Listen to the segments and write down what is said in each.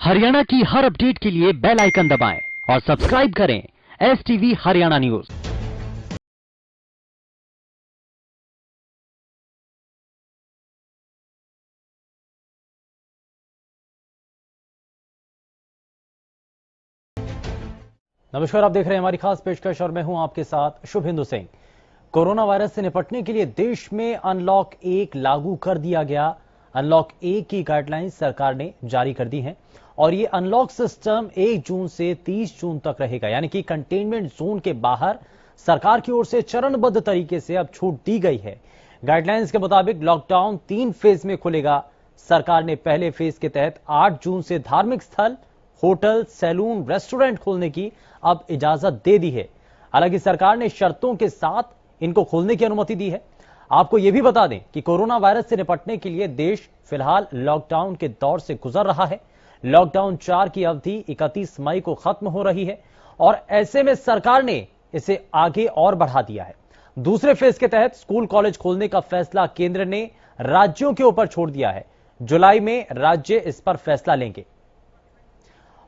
हरियाणा की हर अपडेट के लिए बेल आइकन दबाएं और सब्सक्राइब करें STV हरियाणा न्यूज। नमस्कार, आप देख रहे हैं हमारी खास पेशकश और मैं हूं आपके साथ शुभेंदु सिंह। कोरोना वायरस से निपटने के लिए देश में अनलॉक 1 लागू कर दिया गया। अनलॉक 1 की गाइडलाइंस सरकार ने जारी कर दी हैं और ये अनलॉक सिस्टम 1 जून से 30 जून तक रहेगा, यानी कि कंटेनमेंट जोन के बाहर सरकार की ओर से चरणबद्ध तरीके से अब छूट दी गई है। गाइडलाइंस के मुताबिक लॉकडाउन 3 फेज में खुलेगा। सरकार ने पहले फेज के तहत 8 जून से धार्मिक स्थल, होटल, सैलून, रेस्टोरेंट खोलने की अब इजाजत दे दी है। हालांकि सरकार ने शर्तों के साथ इनको खोलने की अनुमति दी है। आपको यह भी बता दें कि कोरोना वायरस से निपटने के लिए देश फिलहाल लॉकडाउन के दौर से गुजर रहा है। लॉकडाउन 4 की अवधि 31 मई को खत्म हो रही है और ऐसे में सरकार ने इसे आगे और बढ़ा दिया है। दूसरे फेज के तहत स्कूल कॉलेज खोलने का फैसला केंद्र ने राज्यों के ऊपर छोड़ दिया है। जुलाई में राज्य इस पर फैसला लेंगे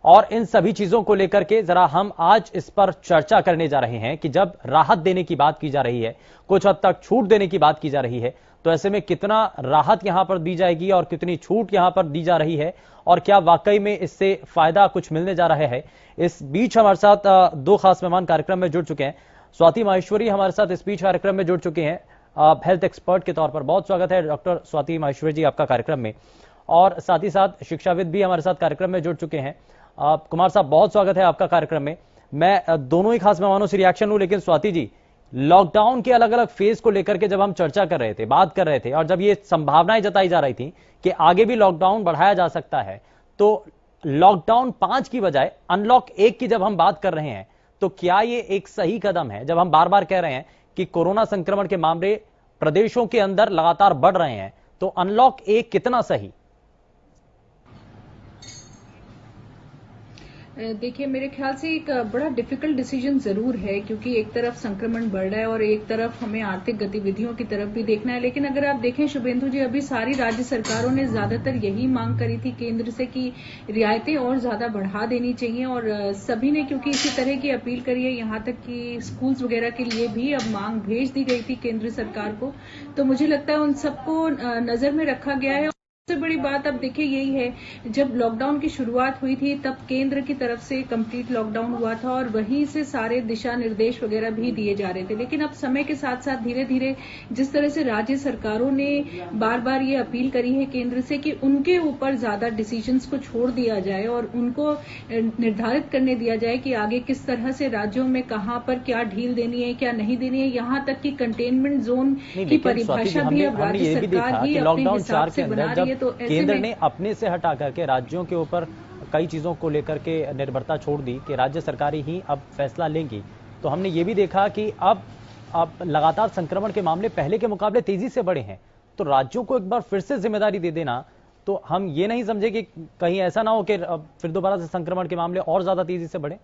और इन सभी चीजों को लेकर के जरा हम आज इस पर चर्चा करने जा रहे हैं कि जब राहत देने की बात की जा रही है, कुछ हद तक छूट देने की बात की जा रही है, तो ऐसे में कितना राहत यहां पर दी जाएगी और कितनी छूट यहां पर दी जा रही है और क्या वाकई में इससे फायदा कुछ मिलने जा रहा है। इस बीच हमारे साथ दो खास मेहमान कार्यक्रम में जुड़ चुके हैं। स्वाति माहेश्वरी हमारे साथ इस बीच कार्यक्रम में जुड़ चुके हैं हेल्थ एक्सपर्ट के तौर पर। बहुत स्वागत है डॉक्टर स्वाति माहेश्वरी जी आपका कार्यक्रम में। और साथ ही साथ शिक्षाविद भी हमारे साथ कार्यक्रम में जुड़ चुके हैं। कुमार साहब, बहुत स्वागत है आपका कार्यक्रम में। मैं दोनों ही खास मेहमानों से रिएक्शन लूं, लेकिन स्वाति जी, लॉकडाउन के अलग अलग फेज को लेकर के जब हम चर्चा कर रहे थे, बात कर रहे थे और जब ये संभावनाएं जताई जा रही थी कि आगे भी लॉकडाउन बढ़ाया जा सकता है, तो लॉकडाउन 5 की बजाय अनलॉक 1 की जब हम बात कर रहे हैं, तो क्या ये एक सही कदम है? जब हम बार बार कह रहे हैं कि कोरोना संक्रमण के मामले प्रदेशों के अंदर लगातार बढ़ रहे हैं, तो अनलॉक 1 कितना सही? देखिए, मेरे ख्याल से एक बड़ा डिफिकल्ट डिसीजन जरूर है, क्योंकि एक तरफ संक्रमण बढ़ रहा है और एक तरफ हमें आर्थिक गतिविधियों की तरफ भी देखना है। लेकिन अगर आप देखें शुभेंदु जी, अभी सारी राज्य सरकारों ने ज्यादातर यही मांग करी थी केंद्र से कि रियायतें और ज्यादा बढ़ा देनी चाहिए और सभी ने क्योंकि इसी तरह की अपील करी है, यहाँ तक कि स्कूल्स वगैरह के लिए भी अब मांग भेज दी गई थी केंद्र सरकार को। तो मुझे लगता है उन सबको नजर में रखा गया है। सबसे बड़ी बात अब देखिए यही है, जब लॉकडाउन की शुरुआत हुई थी तब केंद्र की तरफ से कंप्लीट लॉकडाउन हुआ था और वहीं से सारे दिशा निर्देश वगैरह भी दिए जा रहे थे। लेकिन अब समय के साथ साथ धीरे धीरे जिस तरह से राज्य सरकारों ने बार बार ये अपील करी है केंद्र से कि उनके ऊपर ज्यादा डिसीजंस को छोड़ दिया जाए और उनको निर्धारित करने दिया जाए कि आगे किस तरह से राज्यों में कहां पर क्या ढील देनी है, क्या नहीं देनी है। यहाँ तक कि कंटेनमेंट जोन की परिभाषा भी अब राज्य सरकार ही अपने हिसाब से बना रही है। तो केंद्र ने अपने से हटा करके राज्यों के ऊपर कई चीजों को लेकर के निर्भरता छोड़ दी कि राज्य सरकारें ही अब फैसला लेंगी। तो हमने ये भी देखा कि अब लगातार संक्रमण के मामले पहले के मुकाबले तेजी से बढ़े हैं। तो राज्यों को एक बार फिर से जिम्मेदारी दे देना, तो हम ये नहीं समझे कि कहीं ऐसा ना हो कि फिर दोबारा से संक्रमण के मामले और ज्यादा तेजी से बढ़े।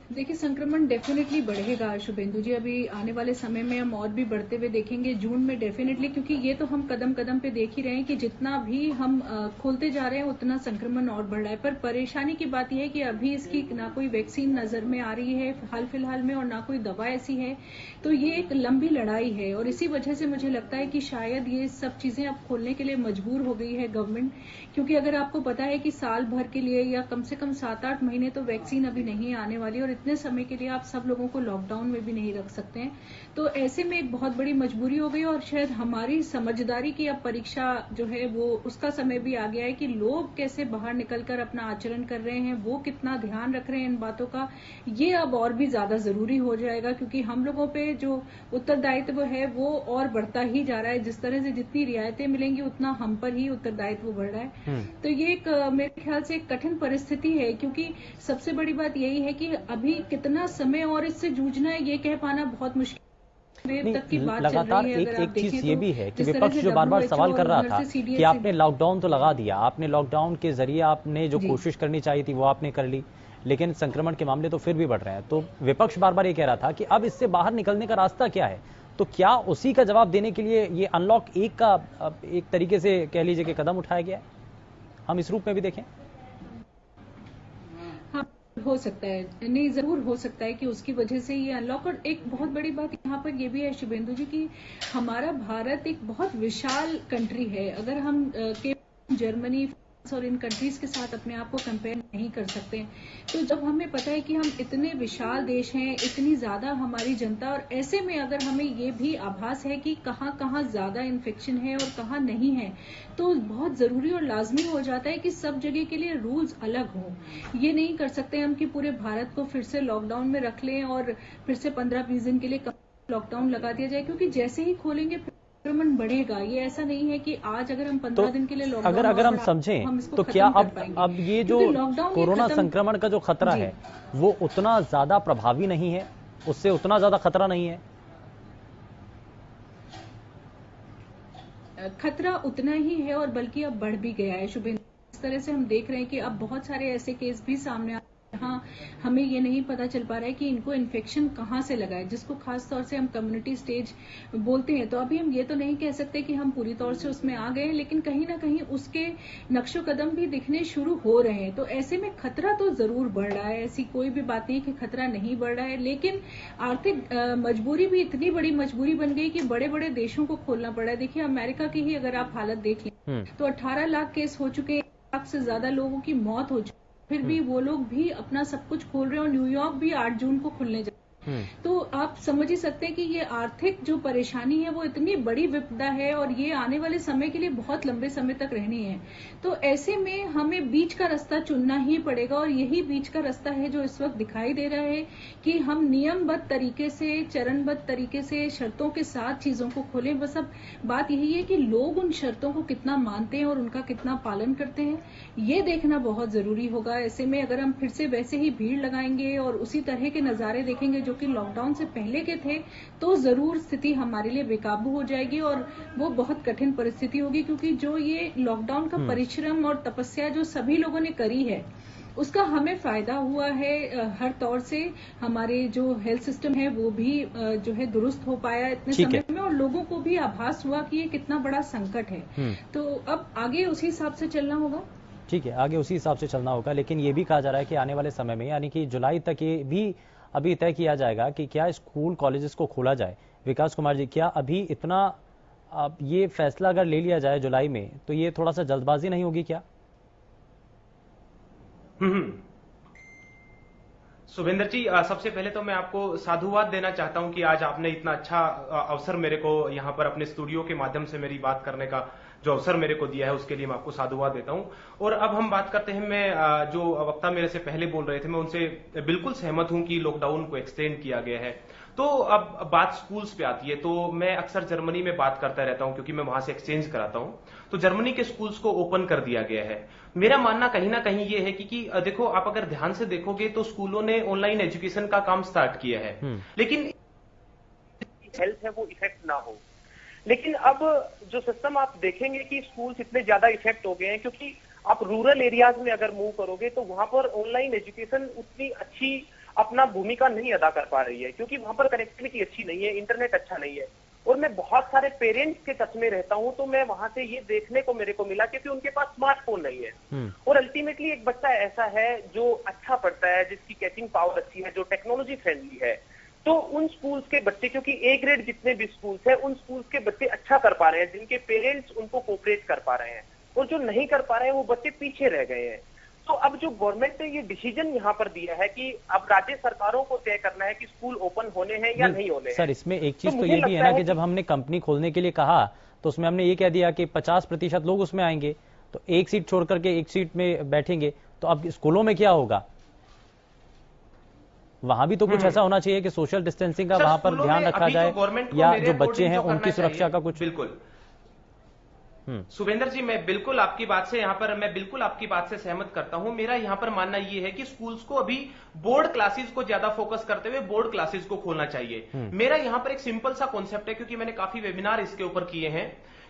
देखिए, संक्रमण डेफिनेटली बढ़ेगा शुभेंदु जी। अभी आने वाले समय में हम और भी बढ़ते हुए देखेंगे जून में डेफिनेटली, क्योंकि ये तो हम कदम कदम पे देख ही रहे हैं कि जितना भी हम खोलते जा रहे हैं उतना संक्रमण और बढ़ रहा है। पर परेशानी की बात यह है कि अभी इसकी ना कोई वैक्सीन नजर में आ रही है हाल फिलहाल में और ना कोई दवा ऐसी है। तो ये एक लंबी लड़ाई है और इसी वजह से मुझे लगता है कि शायद ये सब चीजें अब खोलने के लिए मजबूर हो गई है गवर्नमेंट। क्योंकि अगर आपको पता है कि साल भर के लिए या कम से कम 7-8 महीने तो वैक्सीन अभी नहीं आने वाली और इतने समय के लिए आप सब लोगों को लॉकडाउन में भी नहीं रख सकते हैं। तो ऐसे में एक बहुत बड़ी मजबूरी हो गई और शायद हमारी समझदारी की अब परीक्षा जो है वो उसका समय भी आ गया है कि लोग कैसे बाहर निकलकर अपना आचरण कर रहे हैं, वो कितना ध्यान रख रहे हैं इन बातों का, ये अब और भी ज्यादा जरूरी हो जाएगा। क्योंकि हम लोगों पे जो उत्तरदायित्व है वो और बढ़ता ही जा रहा है। जिस तरह से जितनी रियायतें मिलेंगी उतना हम पर ही उत्तरदायित्व बढ़ रहा है। तो ये एक मेरे ख्याल से एक कठिन परिस्थिति है, क्योंकि सबसे बड़ी बात यही है कि अभी कितना समय और इससे जूझना है ये कह पाना बहुत मुश्किल। तक की बात लगातार एक चीज ये भी है कि विपक्ष जो बार बार सवाल कर रहा था कि आपने लॉकडाउन तो लगा दिया, आपने लॉकडाउन के जरिए आपने जो कोशिश करनी चाहिए थी वो आपने कर ली, लेकिन संक्रमण के मामले तो फिर भी बढ़ रहे हैं। तो विपक्ष बार बार ये कह रहा था कि अब इससे बाहर निकलने का रास्ता क्या है? तो क्या उसी का जवाब देने के लिए ये अनलॉक 1 का एक तरीके से कह लीजिए कि कदम उठाया गया है? हम इस रूप में भी देखें? हाँ, हो सकता है, नहीं जरूर हो सकता है कि उसकी वजह से ये अनलॉक। और एक बहुत बड़ी बात यहाँ पर ये भी है शुभेंदु जी कि हमारा भारत एक बहुत विशाल कंट्री है। अगर हम जर्मनी और इन कंट्रीज के साथ अपने आप को कंपेयर नहीं कर सकते, तो जब हमें पता है कि हम इतने विशाल देश हैं, इतनी ज्यादा हमारी जनता, और ऐसे में अगर हमें ये भी आभास है कि कहाँ कहाँ ज्यादा इन्फेक्शन है और कहाँ नहीं है, तो बहुत जरूरी और लाजमी हो जाता है कि सब जगह के लिए रूल्स अलग हों। ये नहीं कर सकते हम कि पूरे भारत को फिर से लॉकडाउन में रख लें और फिर से 15-20 दिन के लिए लॉकडाउन लगा दिया जाए, क्योंकि जैसे ही खोलेंगे संक्रमण बढ़ेगा। ये ऐसा नहीं है कि आज अगर हम 15 दिन के लिए लॉकडाउन अगर हम समझें तो क्या अब ये जो कोरोना संक्रमण का जो खतरा है वो उतना ज्यादा प्रभावी नहीं है, उससे उतना ज्यादा खतरा नहीं है? खतरा उतना ही है और बल्कि अब बढ़ भी गया है शुभेंदु। इस तरह से हम देख रहे हैं कि अब बहुत सारे ऐसे केस भी सामने आ हाँ, हमें ये नहीं पता चल पा रहा है कि इनको इन्फेक्शन कहाँ से लगा है, जिसको खास तौर से हम कम्युनिटी स्टेज बोलते हैं। तो अभी हम ये तो नहीं कह सकते कि हम पूरी तौर से उसमें आ गए हैं, लेकिन कहीं ना कहीं उसके नक्शो कदम भी दिखने शुरू हो रहे हैं। तो ऐसे में खतरा तो जरूर बढ़ रहा है, ऐसी कोई भी बात नहीं कि खतरा नहीं बढ़ रहा है, लेकिन आर्थिक मजबूरी भी इतनी बड़ी मजबूरी बन गई कि बड़े बड़े देशों को खोलना पड़ा है। देखिए अमेरिका की ही अगर आप हालत देख लें तो 18 लाख केस हो चुके हैं, 1 लाख से ज्यादा लोगों की मौत हो चुकी, फिर भी वो लोग भी अपना सब कुछ खोल रहे हैं और न्यूयॉर्क भी 8 जून को खुलने जा रहा है। तो आप समझ ही सकते हैं कि ये आर्थिक जो परेशानी है वो इतनी बड़ी विपदा है और ये आने वाले समय के लिए बहुत लंबे समय तक रहनी है। तो ऐसे में हमें बीच का रास्ता चुनना ही पड़ेगा और यही बीच का रास्ता है जो इस वक्त दिखाई दे रहा है कि हम नियमबद्ध तरीके से, चरणबद्ध तरीके से, शर्तों के साथ चीजों को खोलें। बस अब बात यही है कि लोग उन शर्तों को कितना मानते हैं और उनका कितना पालन करते हैं, ये देखना बहुत जरूरी होगा। ऐसे में अगर हम फिर से वैसे ही भीड़ लगाएंगे और उसी तरह के नजारे देखेंगे जो कि लॉकडाउन से पहले के थे, तो जरूर स्थिति हमारे लिए बेकाबू हो जाएगी और वो बहुत कठिन परिस्थिति होगी। क्योंकि जो ये लॉकडाउन का परिश्रम और तपस्या जो सभी लोगों ने करी है, उसका हमें फायदा हुआ है हर तौर से। हमारे जो हेल्थ सिस्टम है वो भी जो है दुरुस्त हो पाया इतने समय में, और लोगों को भी आभास हुआ कि ये कितना बड़ा संकट है। तो अब आगे उसी हिसाब से चलना होगा। ठीक है, आगे उसी हिसाब से चलना होगा, लेकिन ये भी कहा जा रहा है कि आने वाले समय में यानी कि जुलाई तक ये भी अभी तय किया जाएगा कि क्या स्कूल कॉलेजेस को खोला जाए। विकास कुमार जी, क्या अभी इतना अब ये फैसला अगर ले लिया जाए जुलाई में, तो ये थोड़ा सा जल्दबाजी नहीं होगी क्या? सुभेंद्र जी, सबसे पहले तो मैं आपको साधुवाद देना चाहता हूं कि आज आपने इतना अच्छा अवसर मेरे को यहां पर अपने स्टूडियो के माध्यम से मेरी बात करने का जो अवसर मेरे को दिया है, उसके लिए मैं आपको साधुवाद देता हूं। और अब हम बात करते हैं, मैं जो वक्ता मेरे से पहले बोल रहे थे, मैं उनसे बिल्कुल सहमत हूं कि लॉकडाउन को एक्सटेंड किया गया है। तो अब बात स्कूल्स पे आती है, तो मैं अक्सर जर्मनी में बात करता रहता हूं क्योंकि मैं वहां से एक्सचेंज कराता हूं। तो जर्मनी के स्कूल्स को ओपन कर दिया गया है। मेरा मानना कहीं ना कहीं ये है कि देखो, आप अगर ध्यान से देखोगे तो स्कूलों ने ऑनलाइन एजुकेशन का काम स्टार्ट किया है, लेकिन हेल्थ है वो इफेक्ट ना हो। लेकिन अब जो सिस्टम आप देखेंगे कि स्कूल्स इतने ज्यादा इफेक्ट हो गए हैं, क्योंकि आप रूरल एरियाज में अगर मूव करोगे तो वहां पर ऑनलाइन एजुकेशन उतनी अच्छी अपना भूमिका नहीं अदा कर पा रही है, क्योंकि वहां पर कनेक्टिविटी अच्छी नहीं है, इंटरनेट अच्छा नहीं है। और मैं बहुत सारे पेरेंट्स के टच में रहता हूं, तो मैं वहां से ये देखने को मेरे को मिला क्योंकि उनके पास स्मार्टफोन नहीं है। और अल्टीमेटली एक बच्चा ऐसा है जो अच्छा पढ़ता है, जिसकी कैचिंग पावर अच्छी है, जो टेक्नोलॉजी फ्रेंडली है, तो उन स्कूल्स के बच्चे, क्योंकि ए ग्रेड जितने भी स्कूल्स हैं, उन स्कूल्स के बच्चे अच्छा कर पा रहे हैं, जिनके पेरेंट्स उनको कोऑपरेट कर पा रहे हैं। और जो नहीं कर पा रहे हैं वो बच्चे पीछे रह गए हैं। तो अब जो गवर्नमेंट ने ये डिसीजन यहाँ पर दिया है कि अब राज्य सरकारों को तय करना है कि स्कूल ओपन होने हैं या नहीं होने हैं। सर, इसमें एक चीज तो ये भी है ना कि जब हमने कंपनी खोलने के लिए कहा तो उसमें हमने ये कह दिया कि 50% लोग उसमें आएंगे, तो एक सीट छोड़ करके एक सीट में बैठेंगे। तो अब स्कूलों में क्या होगा? वहां भी तो कुछ ऐसा होना चाहिए कि सोशल डिस्टेंसिंग का वहां पर ध्यान रखा जाए, या जो बच्चे हैं उनकी सुरक्षा का कुछ। बिल्कुल सुभेंद्र जी, मैं बिल्कुल आपकी बात से सहमत करता हूं। मेरा यहां पर मानना यह है कि स्कूल्स को अभी बोर्ड क्लासेस को ज्यादा फोकस करते हुए बोर्ड क्लासेस को खोलना चाहिए। मेरा यहां पर एक सिंपल सा कॉन्सेप्ट है, क्योंकि मैंने काफी वेबिनार इसके ऊपर किए हैं,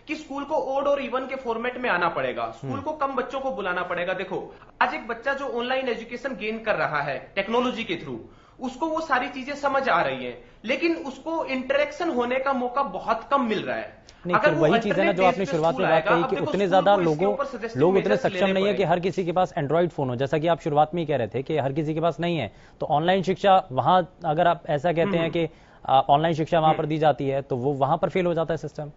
कि स्कूल को ओड और इवन के फॉर्मेट में आना पड़ेगा। स्कूल को कम बच्चों को बुलाना पड़ेगा। देखो, आज एक बच्चा जो ऑनलाइन एजुकेशन गेन कर रहा है टेक्नोलॉजी के थ्रू, उसको वो सारी चीजें समझ आ रही हैं, लेकिन उसको इंटरेक्शन होने का मौका बहुत कम मिल रहा है। नहीं, फिर वही चीज है ना जो आपने शुरुआत में बात कही कि उतने ज्यादा लोग उतने सक्षम नहीं है कि हर किसी के पास एंड्रॉइड फोन हो, जैसा कि आप शुरुआत में ही कह रहे थे कि हर किसी के पास नहीं है। तो ऑनलाइन शिक्षा वहां, अगर आप ऐसा कहते हैं कि ऑनलाइन शिक्षा वहां पर दी जाती है, तो वो वहां पर फेल हो जाता है सिस्टम।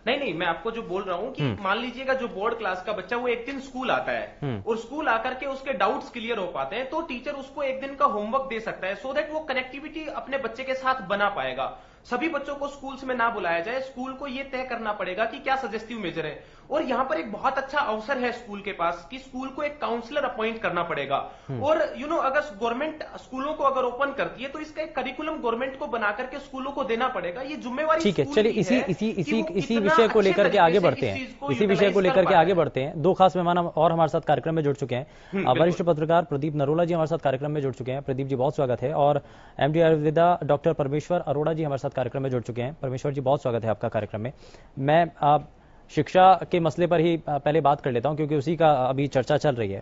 नहीं, मैं आपको जो बोल रहा हूं कि मान लीजिएगा जो बोर्ड क्लास का बच्चा वो एक दिन स्कूल आता है और स्कूल आकर के उसके डाउट्स क्लियर हो पाते हैं, तो टीचर उसको एक दिन का होमवर्क दे सकता है, सो दैट वो कनेक्टिविटी अपने बच्चे के साथ बना पाएगा। सभी बच्चों को स्कूल्स में ना बुलाया जाए, स्कूल को ये तय करना पड़ेगा कि क्या सजेस्टिव मेजर है। और यहाँ पर एक बहुत अच्छा अवसर है स्कूल के पास कि स्कूल को एक काउंसलर अपॉइंट करना पड़ेगा। और अगर गवर्नमेंट स्कूलों को अगर ओपन करती है तो इसका एक करिकुलम गवर्नमेंट को बना करके स्कूलों को देना पड़ेगा, ये जिम्मेवारी। ठीक है, चलिए इसी विषय को लेकर के आगे बढ़ते हैं। इसी विषय को लेकर के आगे बढ़ते हैं। दो खास मेहमान और हमारे साथ कार्यक्रम में जुड़ चुके हैं। वरिष्ठ पत्रकार प्रदीप नरोला जी हमारे साथ कार्यक्रम में जुड़ चुके हैं। प्रदीप जी बहुत स्वागत है। और एमडी आयुर्वेदा डॉक्टर परमेश्वर अरोड़ा जी हमारे साथ कार्यक्रम में जुड़ चुके हैं। परमेश्वर जी बहुत स्वागत है आपका कार्यक्रम में। मैं शिक्षा के मसले पर ही पहले बात कर लेता हूं क्योंकि उसी का अभी चर्चा चल रही है।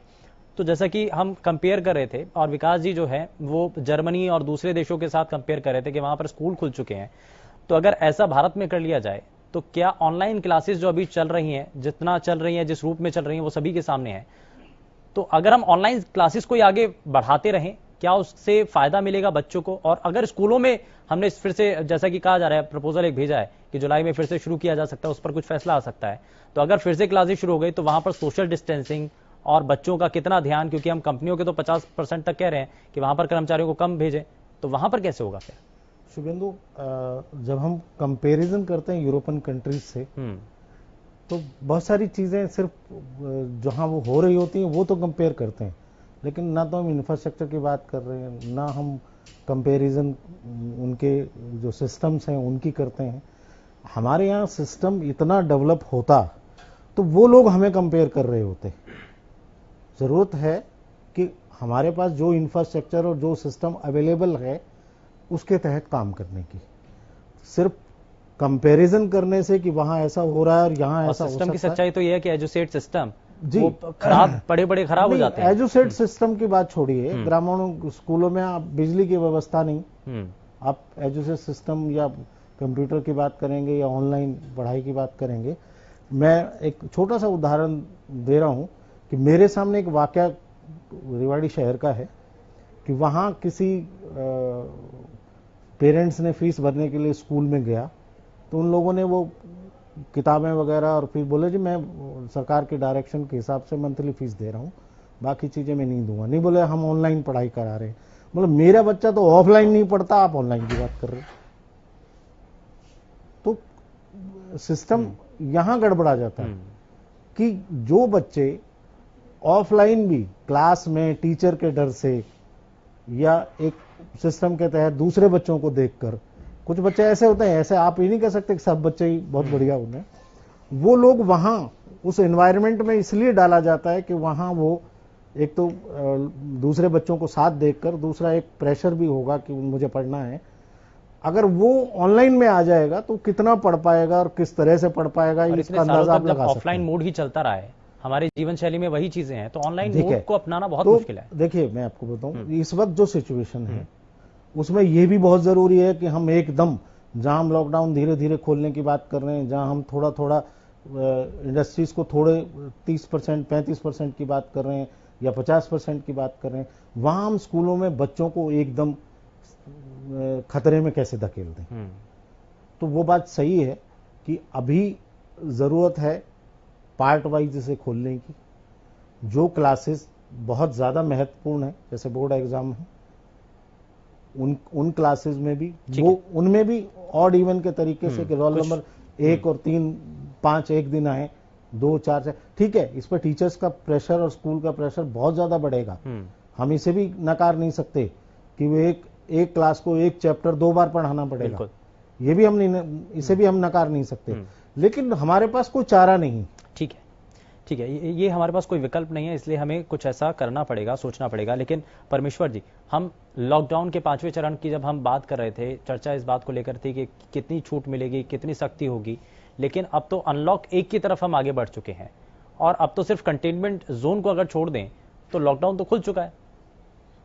तो जैसा कि हम कंपेयर कर रहे थे और विकास जी जो है वो जर्मनी और दूसरे देशों के साथ कंपेयर कर रहे थे कि वहां पर स्कूल खुल चुके हैं, तो अगर ऐसा भारत में कर लिया जाए तो क्या ऑनलाइन क्लासेस जो अभी चल रही हैं, जितना चल रही हैं, जिस रूप में चल रही हैं, वो सभी के सामने है, तो अगर हम ऑनलाइन क्लासेस को आगे बढ़ाते रहें, क्या उससे फायदा मिलेगा बच्चों को? और अगर स्कूलों में हमने फिर से, जैसा कि कहा जा रहा है, प्रपोजल एक भेजा है कि जुलाई में फिर से शुरू किया जा सकता है, उस पर कुछ फैसला आ सकता है, तो अगर फिर से क्लासेस शुरू हो गई तो वहां पर सोशल डिस्टेंसिंग और बच्चों का कितना ध्यान, क्योंकि हम कंपनियों के तो 50% तक कह रहे हैं कि वहां पर कर्मचारियों को कम भेजें, तो वहां पर कैसे होगा फिर? शुभेंदु, जब हम कंपैरिजन करते हैं यूरोपियन कंट्रीज से, तो बहुत सारी चीजें सिर्फ जहां वो हो रही होती हैं वो तो कंपेयर करते हैं, लेकिन ना तो हम इंफ्रास्ट्रक्चर की बात कर रहे हैं, ना हम कंपैरिजन उनके जो सिस्टम्स हैं उनकी करते हैं। हमारे यहाँ सिस्टम इतना डेवलप होता तो वो लोग हमें कंपेयर कर रहे होते। जरूरत है कि हमारे पास जो इंफ्रास्ट्रक्चर और जो सिस्टम अवेलेबल है उसके तहत काम करने की। सिर्फ कंपैरिजन करने से कि वहां ऐसा हो रहा है और यहाँ ऐसा हो सकता है। सिस्टम की सच्चाई तो यह है कि एजुसेट सिस्टम जी खराब, बड़े खराब हो जाते हैं। एजुसेट सिस्टम की बात छोड़िए, ग्रामीण स्कूलों में आप बिजली की व्यवस्था नहीं, आप एजुसेट सिस्टम या कंप्यूटर की बात करेंगे या ऑनलाइन पढ़ाई की बात करेंगे। मैं एक छोटा सा उदाहरण दे रहा हूं कि मेरे सामने एक वाकया रेवाड़ी शहर का है कि वहां किसी पेरेंट्स ने फीस भरने के लिए स्कूल में गया, तो उन लोगों ने वो किताबें वगैरह और फिर बोले जी मैं सरकार के डायरेक्शन के हिसाब से मंथली फीस दे रहा हूं, बाकी चीजें मैं नहीं दूंगा। नहीं बोले हम ऑनलाइन पढ़ाई करा रहे हैं। बोले मेरा बच्चा तो ऑफलाइन नहीं पढ़ता, आप ऑनलाइन की बात कर रहे हैं। तो सिस्टम यहां गड़बड़ा जाता है कि जो बच्चे ऑफलाइन भी क्लास में टीचर के डर से या एक सिस्टम के तहत दूसरे बच्चों को देखकर, कुछ बच्चे ऐसे होते हैं, ऐसे आप ये नहीं कह सकते कि सब बच्चे ही बहुत बढ़िया होते हैं, वो लोग वहां उस एनवायरनमेंट में इसलिए डाला जाता है कि वहां वो एक तो दूसरे बच्चों को साथ देखकर, दूसरा एक प्रेशर भी होगा कि मुझे पढ़ना है। अगर वो ऑनलाइन में आ जाएगा तो कितना पढ़ पाएगा और किस तरह से पढ़ पाएगा, इसका अंदाजा आप लगा सकते हैं। ऑफलाइन मोड ही चलता रहा है, हमारे जीवन शैली में वही चीजें हैं, तो ऑनलाइन मोड को अपनाना बहुत मुश्किल है। देखिए मैं आपको बताऊं, इस वक्त जो सिचुएशन है उसमें यह भी बहुत जरूरी है कि हम एकदम, जहां हम लॉकडाउन धीरे धीरे खोलने की बात कर रहे हैं, जहां हम थोड़ा थोड़ा इंडस्ट्रीज को थोड़े 30% 35% की बात कर रहे हैं या 50% की बात कर रहे हैं, वहां हम स्कूलों में बच्चों को एकदम खतरे में कैसे धकेल दें। तो वो बात सही है कि अभी जरूरत है पार्ट वाइज इसे खोलने की। जो क्लासेस बहुत ज्यादा महत्वपूर्ण है, जैसे बोर्ड एग्जाम है, उन क्लासेस में भी वो, उनमें भी ऑड इवन के तरीके से कि रोल नंबर 1 और 3 5 एक दिन आए, 2 4 से ठीक है। इस पर टीचर्स का प्रेशर और स्कूल का प्रेशर बहुत ज्यादा बढ़ेगा। हम इसे भी नकार नहीं सकते कि वो एक क्लास को एक चैप्टर 2 बार पढ़ाना पड़ेगा, ये भी हम नहीं, इसे भी हम नकार नहीं सकते, लेकिन हमारे पास कोई चारा नहीं। ठीक है, ये हमारे पास कोई विकल्प नहीं है, इसलिए हमें कुछ ऐसा करना पड़ेगा, सोचना पड़ेगा। लेकिन परमेश्वर जी, हम लॉकडाउन के 5वें चरण की जब हम बात कर रहे थे, चर्चा इस बात को लेकर थी कि कितनी छूट मिलेगी, कितनी सख्ती होगी, लेकिन अब तो अनलॉक 1 की तरफ हम आगे बढ़ चुके हैं और अब तो सिर्फ कंटेनमेंट जोन को अगर छोड़ दें तो लॉकडाउन तो खुल चुका है।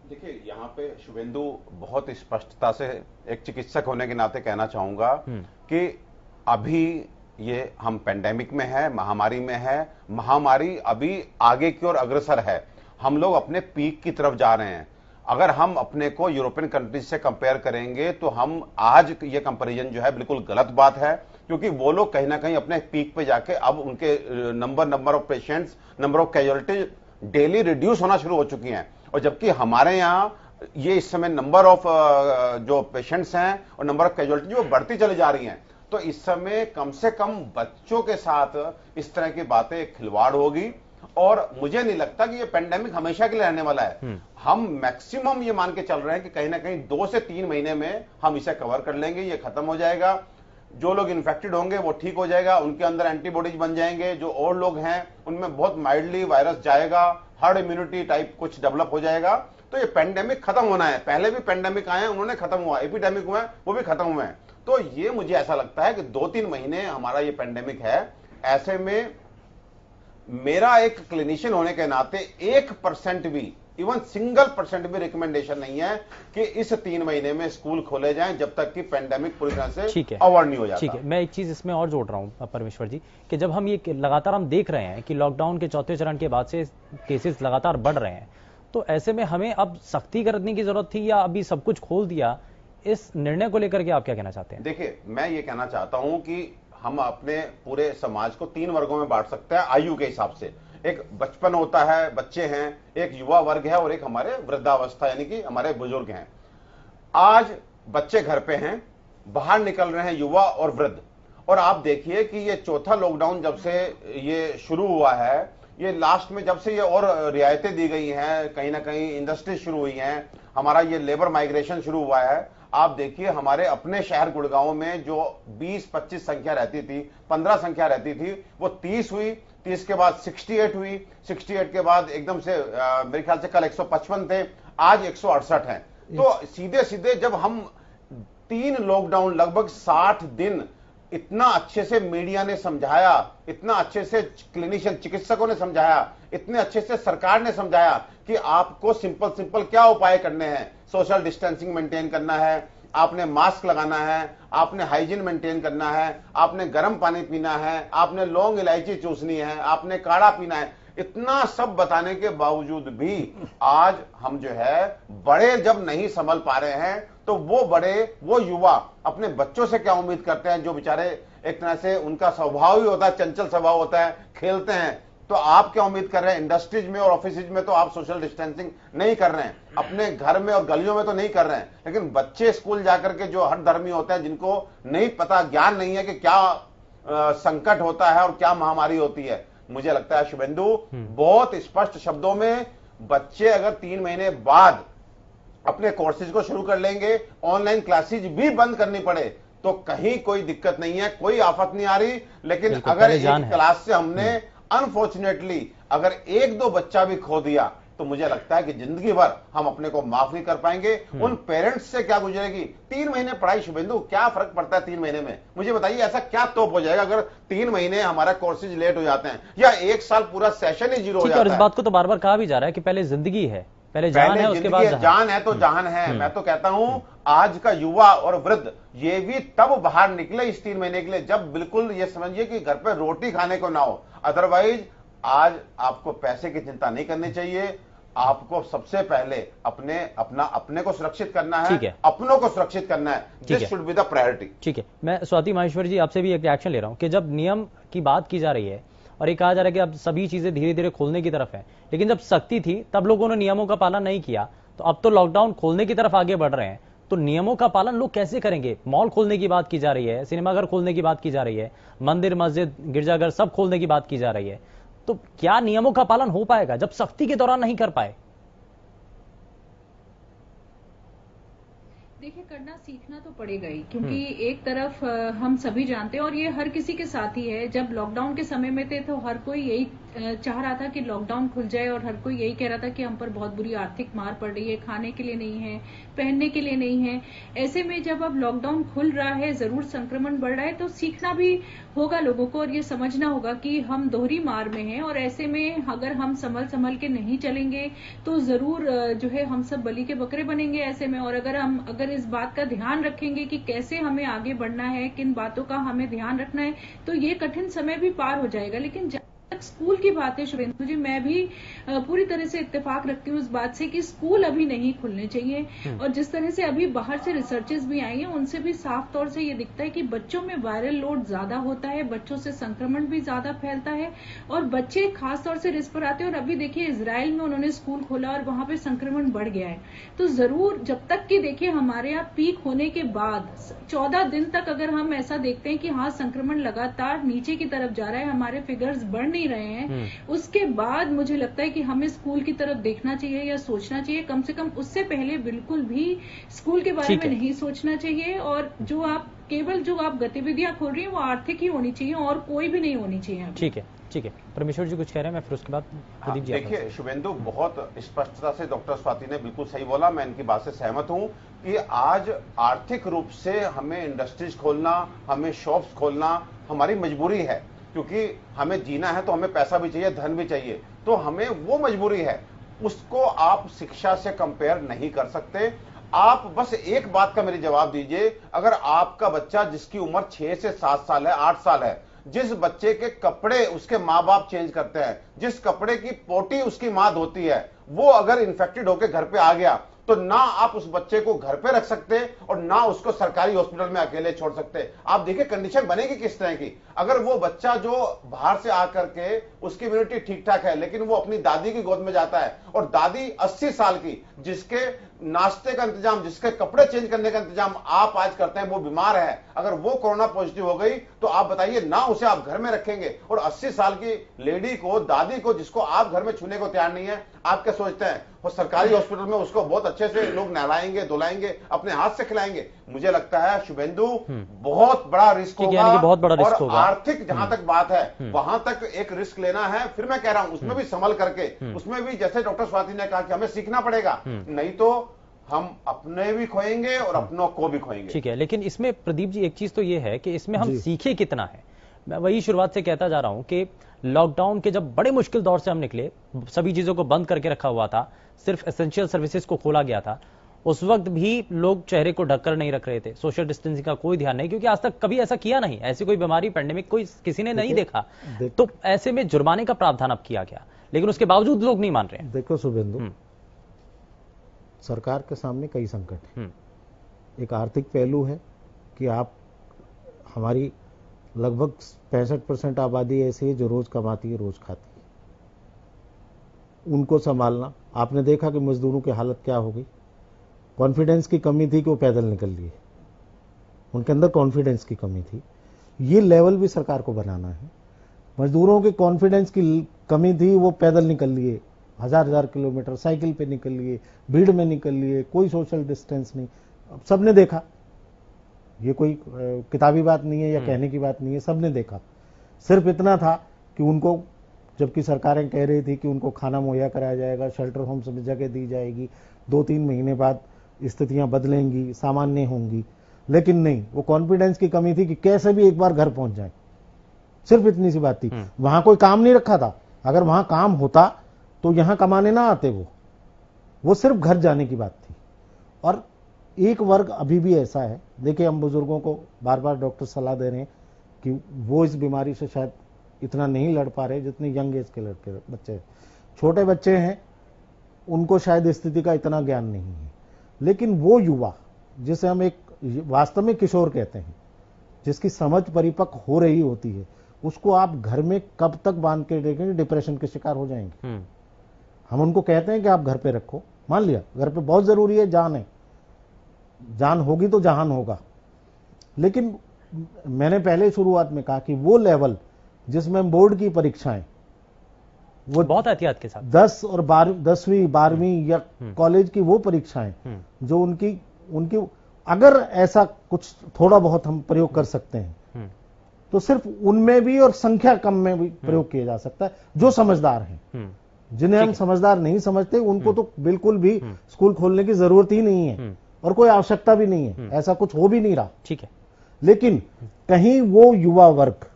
देखिए, यहाँ पे शुभेंदु बहुत स्पष्टता से एक चिकित्सक होने के नाते कहना चाहूंगा कि अभी ये हम पेंडेमिक में है, महामारी में है, महामारी अभी आगे की ओर अग्रसर है, हम लोग अपने पीक की तरफ जा रहे हैं। अगर हम अपने को यूरोपियन कंट्रीज से कंपेयर करेंगे तो हम आज ये कंपैरिजन जो है बिल्कुल गलत बात है, क्योंकि वो लोग कहीं ना कहीं अपने पीक पे जाके अब उनके number of patients, number of casualty daily reduce होना शुरू हो चुकी हैं, और जबकि हमारे यहाँ ये इस समय नंबर ऑफ जो पेशेंट्स हैं और नंबर ऑफ कैजुअलिटी वो बढ़ती चली जा रही हैं। तो इस समय कम से कम बच्चों के साथ इस तरह की बातें खिलवाड़ होगी, और मुझे नहीं लगता कि ये पेंडेमिक हमेशा के लिए रहने वाला है। हम मैक्सिमम ये मान के चल रहे हैं कि कहीं ना कहीं 2 से 3 महीने में हम इसे कवर कर लेंगे, ये खत्म हो जाएगा। जो लोग इन्फेक्टेड होंगे वो ठीक हो जाएगा, उनके अंदर एंटीबॉडीज बन जाएंगे, जो और लोग हैं उनमें बहुत माइल्डली वायरस जाएगा, हर्ड इम्यूनिटी टाइप कुछ डेवलप हो जाएगा। तो ये पेंडेमिक खत्म होना है। पहले भी पेंडेमिक आए हैं, उन्होंने खत्म हुआ, एपिडेमिक हुआ है, वो भी खत्म हुए हैं। तो ये मुझे ऐसा लगता है कि 2-3 महीने हमारा ये पेंडेमिक है। ऐसे में मेरा एक क्लिनिशियन होने के नाते 1% भी, इवन सिंगल% भी रिकमेंडेशन नहीं है कि इस 3 महीने में स्कूल खोले जाएं जब तक कि पेंडेमिक पूरी तरह से अवॉइड नहीं हो जाता। ठीक है, मैं एक चीज इसमें और जोड़ रहा हूं परमेश्वर जी, कि जब हम ये लगातार हम देख रहे हैं कि लॉकडाउन के चौथे चरण के बाद से केसेस लगातार बढ़ रहे हैं, तो ऐसे में हमें अब सख्ती करने की जरूरत थी या अभी सब कुछ खोल दिया? इस निर्णय को लेकर के आप क्या कहना चाहते हैं? देखिए, मैं ये कहना चाहता हूं कि हम अपने पूरे समाज को 3 वर्गों में बांट सकते हैं आयु के हिसाब से। एक बचपन होता है, बच्चे हैं, एक युवा वर्ग है, और एक हमारे वृद्धावस्था यानी कि हमारे बुजुर्ग हैं। आज बच्चे घर पे हैं, बाहर निकल रहे हैं युवा और वृद्ध। और आप देखिए कि ये चौथा लॉकडाउन जब से ये शुरू हुआ है, ये लास्ट में जब से ये और रियायतें दी गई हैं, कहीं ना कहीं इंडस्ट्री शुरू हुई हैं, हमारा ये लेबर माइग्रेशन शुरू हुआ है। आप देखिए हमारे अपने शहर गुड़गांव में जो 20-25 संख्या रहती थी, 15 संख्या रहती थी, वो 30 हुई, 30 के बाद 68 हुई, 68 के बाद एकदम से मेरे ख्याल से कल 155 थे, आज 168 हैं। तो सीधे सीधे जब हम 3 लॉकडाउन लगभग 60 दिन इतना अच्छे से मीडिया ने समझाया, इतना अच्छे से क्लिनिशियन चिकित्सकों ने समझाया, इतने अच्छे से सरकार ने समझाया कि आपको सिंपल क्या उपाय करने हैं। सोशल डिस्टेंसिंग मेंटेन करना है, आपने मास्क लगाना है, आपने हाइजीन मेंटेन करना है, आपने गर्म पानी पीना है, आपने लौंग इलायची चूसनी है, आपने काढ़ा पीना है। इतना सब बताने के बावजूद भी आज हम जो है बड़े जब नहीं संभल पा रहे हैं, तो वो बड़े, वो युवा अपने बच्चों से क्या उम्मीद करते हैं, जो बेचारे एक तरह से उनका स्वभाव ही होता है, चंचल स्वभाव होता है, खेलते हैं। तो आप क्या उम्मीद कर रहे हैं? इंडस्ट्रीज में और ऑफिस में तो आप सोशल डिस्टेंसिंग नहीं कर रहे हैं, अपने घर में और गलियों में तो नहीं कर रहे हैं, लेकिन बच्चे स्कूल जाकर के जो हर धर्मी होते हैं, जिनको नहीं पता, ज्ञान नहीं है कि क्या संकट होता है और क्या महामारी होती है, मुझे लगता है शुभेंदु बहुत स्पष्ट शब्दों में बच्चे अगर 3 महीने बाद अपने कोर्सेज को शुरू कर लेंगे, ऑनलाइन क्लासेज भी बंद करनी पड़े तो कहीं कोई दिक्कत नहीं है, कोई आफत नहीं आ रही। लेकिन अगर एक क्लास से हमने अनफॉर्चुनेटली अगर 1-2 बच्चा भी खो दिया तो मुझे लगता है कि जिंदगी भर हम अपने को माफ नहीं कर पाएंगे। उन पेरेंट्स से क्या गुजरेगी? 3 महीने पढ़ाई शुभेंदु, क्या फर्क पड़ता है 3 महीने में? मुझे बताइए ऐसा क्या तोप हो जाएगा अगर 3 महीने हमारा कोर्सेज लेट हो जाते हैं, या 1 साल पूरा सेशन ही 0 हो जाता है? इस बात को तो बार बार कहा भी जा रहा है कि पहले जिंदगी है, पहले जान है, उसके बाद जान है तो जहान है। मैं तो कहता हूं आज का युवा और वृद्ध ये भी तब बाहर निकले इस 3 महीने के लिए जब बिल्कुल ये समझिए कि घर पे रोटी खाने को ना हो। अदरवाइज आज आपको पैसे की चिंता नहीं करनी चाहिए, आपको सबसे पहले अपने को सुरक्षित करना है, अपनों को सुरक्षित करना है। This should be the priority. ठीक है, मैं स्वाति माहेश्वर जी आपसे भी एक रिएक्शन ले रहा हूं कि जब नियम की बात की जा रही है और ये कहा जा रहा है कि अब सभी चीजें धीरे धीरे खोलने की तरफ है, लेकिन जब सख्ती थी तब लोगों ने नियमों का पालन नहीं किया, तो अब तो लॉकडाउन खोलने की तरफ आगे बढ़ रहे हैं, तो नियमों का पालन लोग कैसे करेंगे? मॉल खोलने की बात की जा रही है, सिनेमाघर खोलने की बात की जा रही है, मंदिर मस्जिद गिरजाघर सब खोलने की बात की जा रही है, तो क्या नियमों का पालन हो पाएगा जब सख्ती के दौरान नहीं कर पाए? देखिए, करना सीखना तो पड़ेगा ही, क्योंकि एक तरफ हम सभी जानते हैं और ये हर किसी के साथ ही है, जब लॉकडाउन के समय में थे तो हर कोई यही चाह रहा था कि लॉकडाउन खुल जाए और हर कोई यही कह रहा था कि हम पर बहुत बुरी आर्थिक मार पड़ रही है, खाने के लिए नहीं है, पहनने के लिए नहीं है। ऐसे में जब अब लॉकडाउन खुल रहा है, जरूर संक्रमण बढ़ रहा है, तो सीखना भी होगा लोगों को और ये समझना होगा कि हम दोहरी मार में हैं और ऐसे में अगर हम संभल के नहीं चलेंगे तो जरूर जो है हम सब बलि के बकरे बनेंगे ऐसे में। और अगर इस बात का ध्यान रखेंगे कि कैसे हमें आगे बढ़ना है, किन बातों का हमें ध्यान रखना है, तो ये कठिन समय भी पार हो जाएगा। लेकिन स्कूल की बात है शुभेंदु जी, मैं भी पूरी तरह से इत्तेफाक रखती हूँ इस बात से कि स्कूल अभी नहीं खुलने चाहिए। और जिस तरह से अभी बाहर से रिसर्चेस भी आई हैं उनसे भी साफ तौर से ये दिखता है कि बच्चों में वायरल लोड ज्यादा होता है, बच्चों से संक्रमण भी ज्यादा फैलता है और बच्चे खास तौर से रिस्क पर आते हैं। और अभी देखिए इजराइल में उन्होंने स्कूल खोला और वहां पे संक्रमण बढ़ गया है। तो जरूर जब तक कि देखिए हमारे यहाँ पीक होने के बाद 14 दिन तक अगर हम ऐसा देखते हैं कि हाँ संक्रमण लगातार नीचे की तरफ जा रहा है, हमारे फिगर्स बढ़ नहीं रहे हैं, उसके बाद मुझे लगता है कि हमें स्कूल की तरफ देखना चाहिए या सोचना चाहिए। कम से कम उससे पहले बिल्कुल भी स्कूल के बारे में नहीं सोचना चाहिए। और जो आप गतिविधियां खोल रही हैं वो आर्थिक ही होनी चाहिए और कोई भी नहीं होनी चाहिए। ठीक है परमेश्वर जी कुछ कह रहे हैं, मैं फिर उसके बाद प्रदीप जी। देखिए शुभेंदु, बहुत स्पष्टता से डॉक्टर स्वाति ने बिल्कुल सही बोला, मैं इनकी बात से सहमत हूं कि आज आर्थिक रूप से हमें इंडस्ट्रीज खोलना, हमें शॉप्स खोलना हमारी मजबूरी है, क्योंकि हमें जीना है तो हमें पैसा भी चाहिए, धन भी चाहिए, तो हमें वो मजबूरी है, उसको आप शिक्षा से कंपेयर नहीं कर सकते। आप बस एक बात का मेरे जवाब दीजिए, अगर आपका बच्चा जिसकी उम्र 6 से 7 साल है, 8 साल है, जिस बच्चे के कपड़े उसके माँ बाप चेंज करते हैं, जिस कपड़े की पोटी उसकी माँ धोती है, वो अगर इन्फेक्टेड होकर घर पे आ गया तो ना आप उस बच्चे को घर पे रख सकते और ना उसको सरकारी हॉस्पिटल में अकेले छोड़ सकते। आप देखिए कंडीशन बनेगी किस तरह की। अगर वो बच्चा जो बाहर से आकर के उसकी इम्यूनिटी ठीक ठाक है लेकिन वो अपनी दादी की गोद में जाता है और दादी 80 साल की, जिसके नाश्ते का इंतजाम, जिसके कपड़े चेंज करने का इंतजाम आप आज करते हैं, वो बीमार है, अगर वो कोरोना पॉजिटिव हो गई तो आप बताइए ना उसे आप घर में रखेंगे। और 80 साल की लेडी को, दादी को, जिसको आप घर में छूने को तैयार नहीं है, आप क्या सोचते हैं वो सरकारी हॉस्पिटल में उसको बहुत अच्छे से लोग नहलाएंगे, धुलाएंगे, अपने हाथ से खिलाएंगे? मुझे लगता है शुभेंदु बहुत बड़ा रिस्क होगा, बहुत बड़ा रिस्क होगा। आर्थिक जहां तक बात है वहां तक एक रिस्क लेना है। फिर मैं कह रहा हूं उसमें भी संभल करके, उसमें भी जैसे डॉक्टर स्वाति ने कहा कि हमें सीखना पड़ेगा, नहीं तो हम अपने भी खोएंगे और अपनों को भी खोएंगे। ठीक है, लेकिन इसमें प्रदीप जी एक चीज तो ये है कि इसमें हम सीखे कितना है। मैं वही शुरुआत से कहता जा रहा हूं कि लॉकडाउन के जब बड़े मुश्किल दौर से हम निकले, सभी चीजों को बंद करके रखा हुआ था, सिर्फ एसेंशियल सर्विसेज को खोला गया था, उस वक्त भी लोग चेहरे को ढककर नहीं रख रहे थे, सोशल डिस्टेंसिंग का कोई ध्यान नहीं, क्योंकि आज तक कभी ऐसा किया नहीं, ऐसी कोई बीमारी पैंडेमिक कोई किसी ने नहीं देखा। तो ऐसे में जुर्माने का प्रावधान अब किया गया, लेकिन उसके बावजूद लोग नहीं मान रहे हैं। देखो शुभेंदु, सरकार के सामने कई संकट हैं। एक आर्थिक पहलू है कि आप, हमारी लगभग 65% आबादी ऐसी है जो रोज कमाती है, रोज खाती है, उनको संभालना। आपने देखा कि मजदूरों की हालत क्या हो गई। कॉन्फिडेंस की कमी थी कि वो पैदल निकल लिए, उनके अंदर कॉन्फिडेंस की कमी थी। ये लेवल भी सरकार को बनाना है। मजदूरों के कॉन्फिडेंस की कमी थी, वो पैदल निकल लिए, 1000 किलोमीटर साइकिल पे निकल लिए, भीड़ में निकल लिए, कोई सोशल डिस्टेंस नहीं। अब सबने देखा, ये कोई किताबी बात नहीं है या कहने की बात नहीं है, सबने देखा। सिर्फ इतना था कि उनको, जबकि सरकारें कह रही थी कि उनको खाना मुहैया कराया जाएगा, शेल्टर होम्स में जगह दी जाएगी, 2-3 महीने बाद स्थितियां बदलेंगी, सामान्य होंगी, लेकिन नहीं, वो कॉन्फिडेंस की कमी थी कि कैसे भी एक बार घर पहुंच जाए। सिर्फ इतनी सी बात थी। वहां कोई काम नहीं रखा था। अगर वहां काम होता तो यहां कमाने ना आते, वो सिर्फ घर जाने की बात थी। और एक वर्ग अभी भी ऐसा है, देखिए हम बुजुर्गों को बार बार डॉक्टर सलाह दे रहे हैं कि वो इस बीमारी से शायद इतना नहीं लड़ पा रहे जितने यंग एज के लड़के बच्चे, छोटे बच्चे हैं, उनको शायद स्थिति का इतना ज्ञान नहीं है। लेकिन वो युवा जिसे हम एक वास्तव में किशोर कहते हैं, जिसकी समझ परिपक्व हो रही होती है, उसको आप घर में कब तक बांध के रखेंगे, डिप्रेशन के शिकार हो जाएंगे। हम उनको कहते हैं कि आप घर पे रखो, मान लिया घर पे बहुत जरूरी है, जान है, जान होगी तो जहान होगा। लेकिन मैंने पहले शुरुआत में कहा कि वो लेवल जिसमें बोर्ड की परीक्षाएं, वो बहुत एहतियात के साथ 10वीं 12वीं या कॉलेज की वो परीक्षाएं जो उनकी अगर ऐसा कुछ थोड़ा बहुत हम प्रयोग कर सकते हैं, तो सिर्फ उनमें भी और संख्या कम में भी प्रयोग किया जा सकता है, जो समझदार हैं। जिन्हें हम समझदार नहीं समझते उनको तो बिल्कुल भी स्कूल खोलने की जरूरत ही नहीं है और कोई आवश्यकता भी नहीं है, ऐसा कुछ हो भी नहीं रहा। ठीक है, लेकिन कहीं वो युवा वर्ग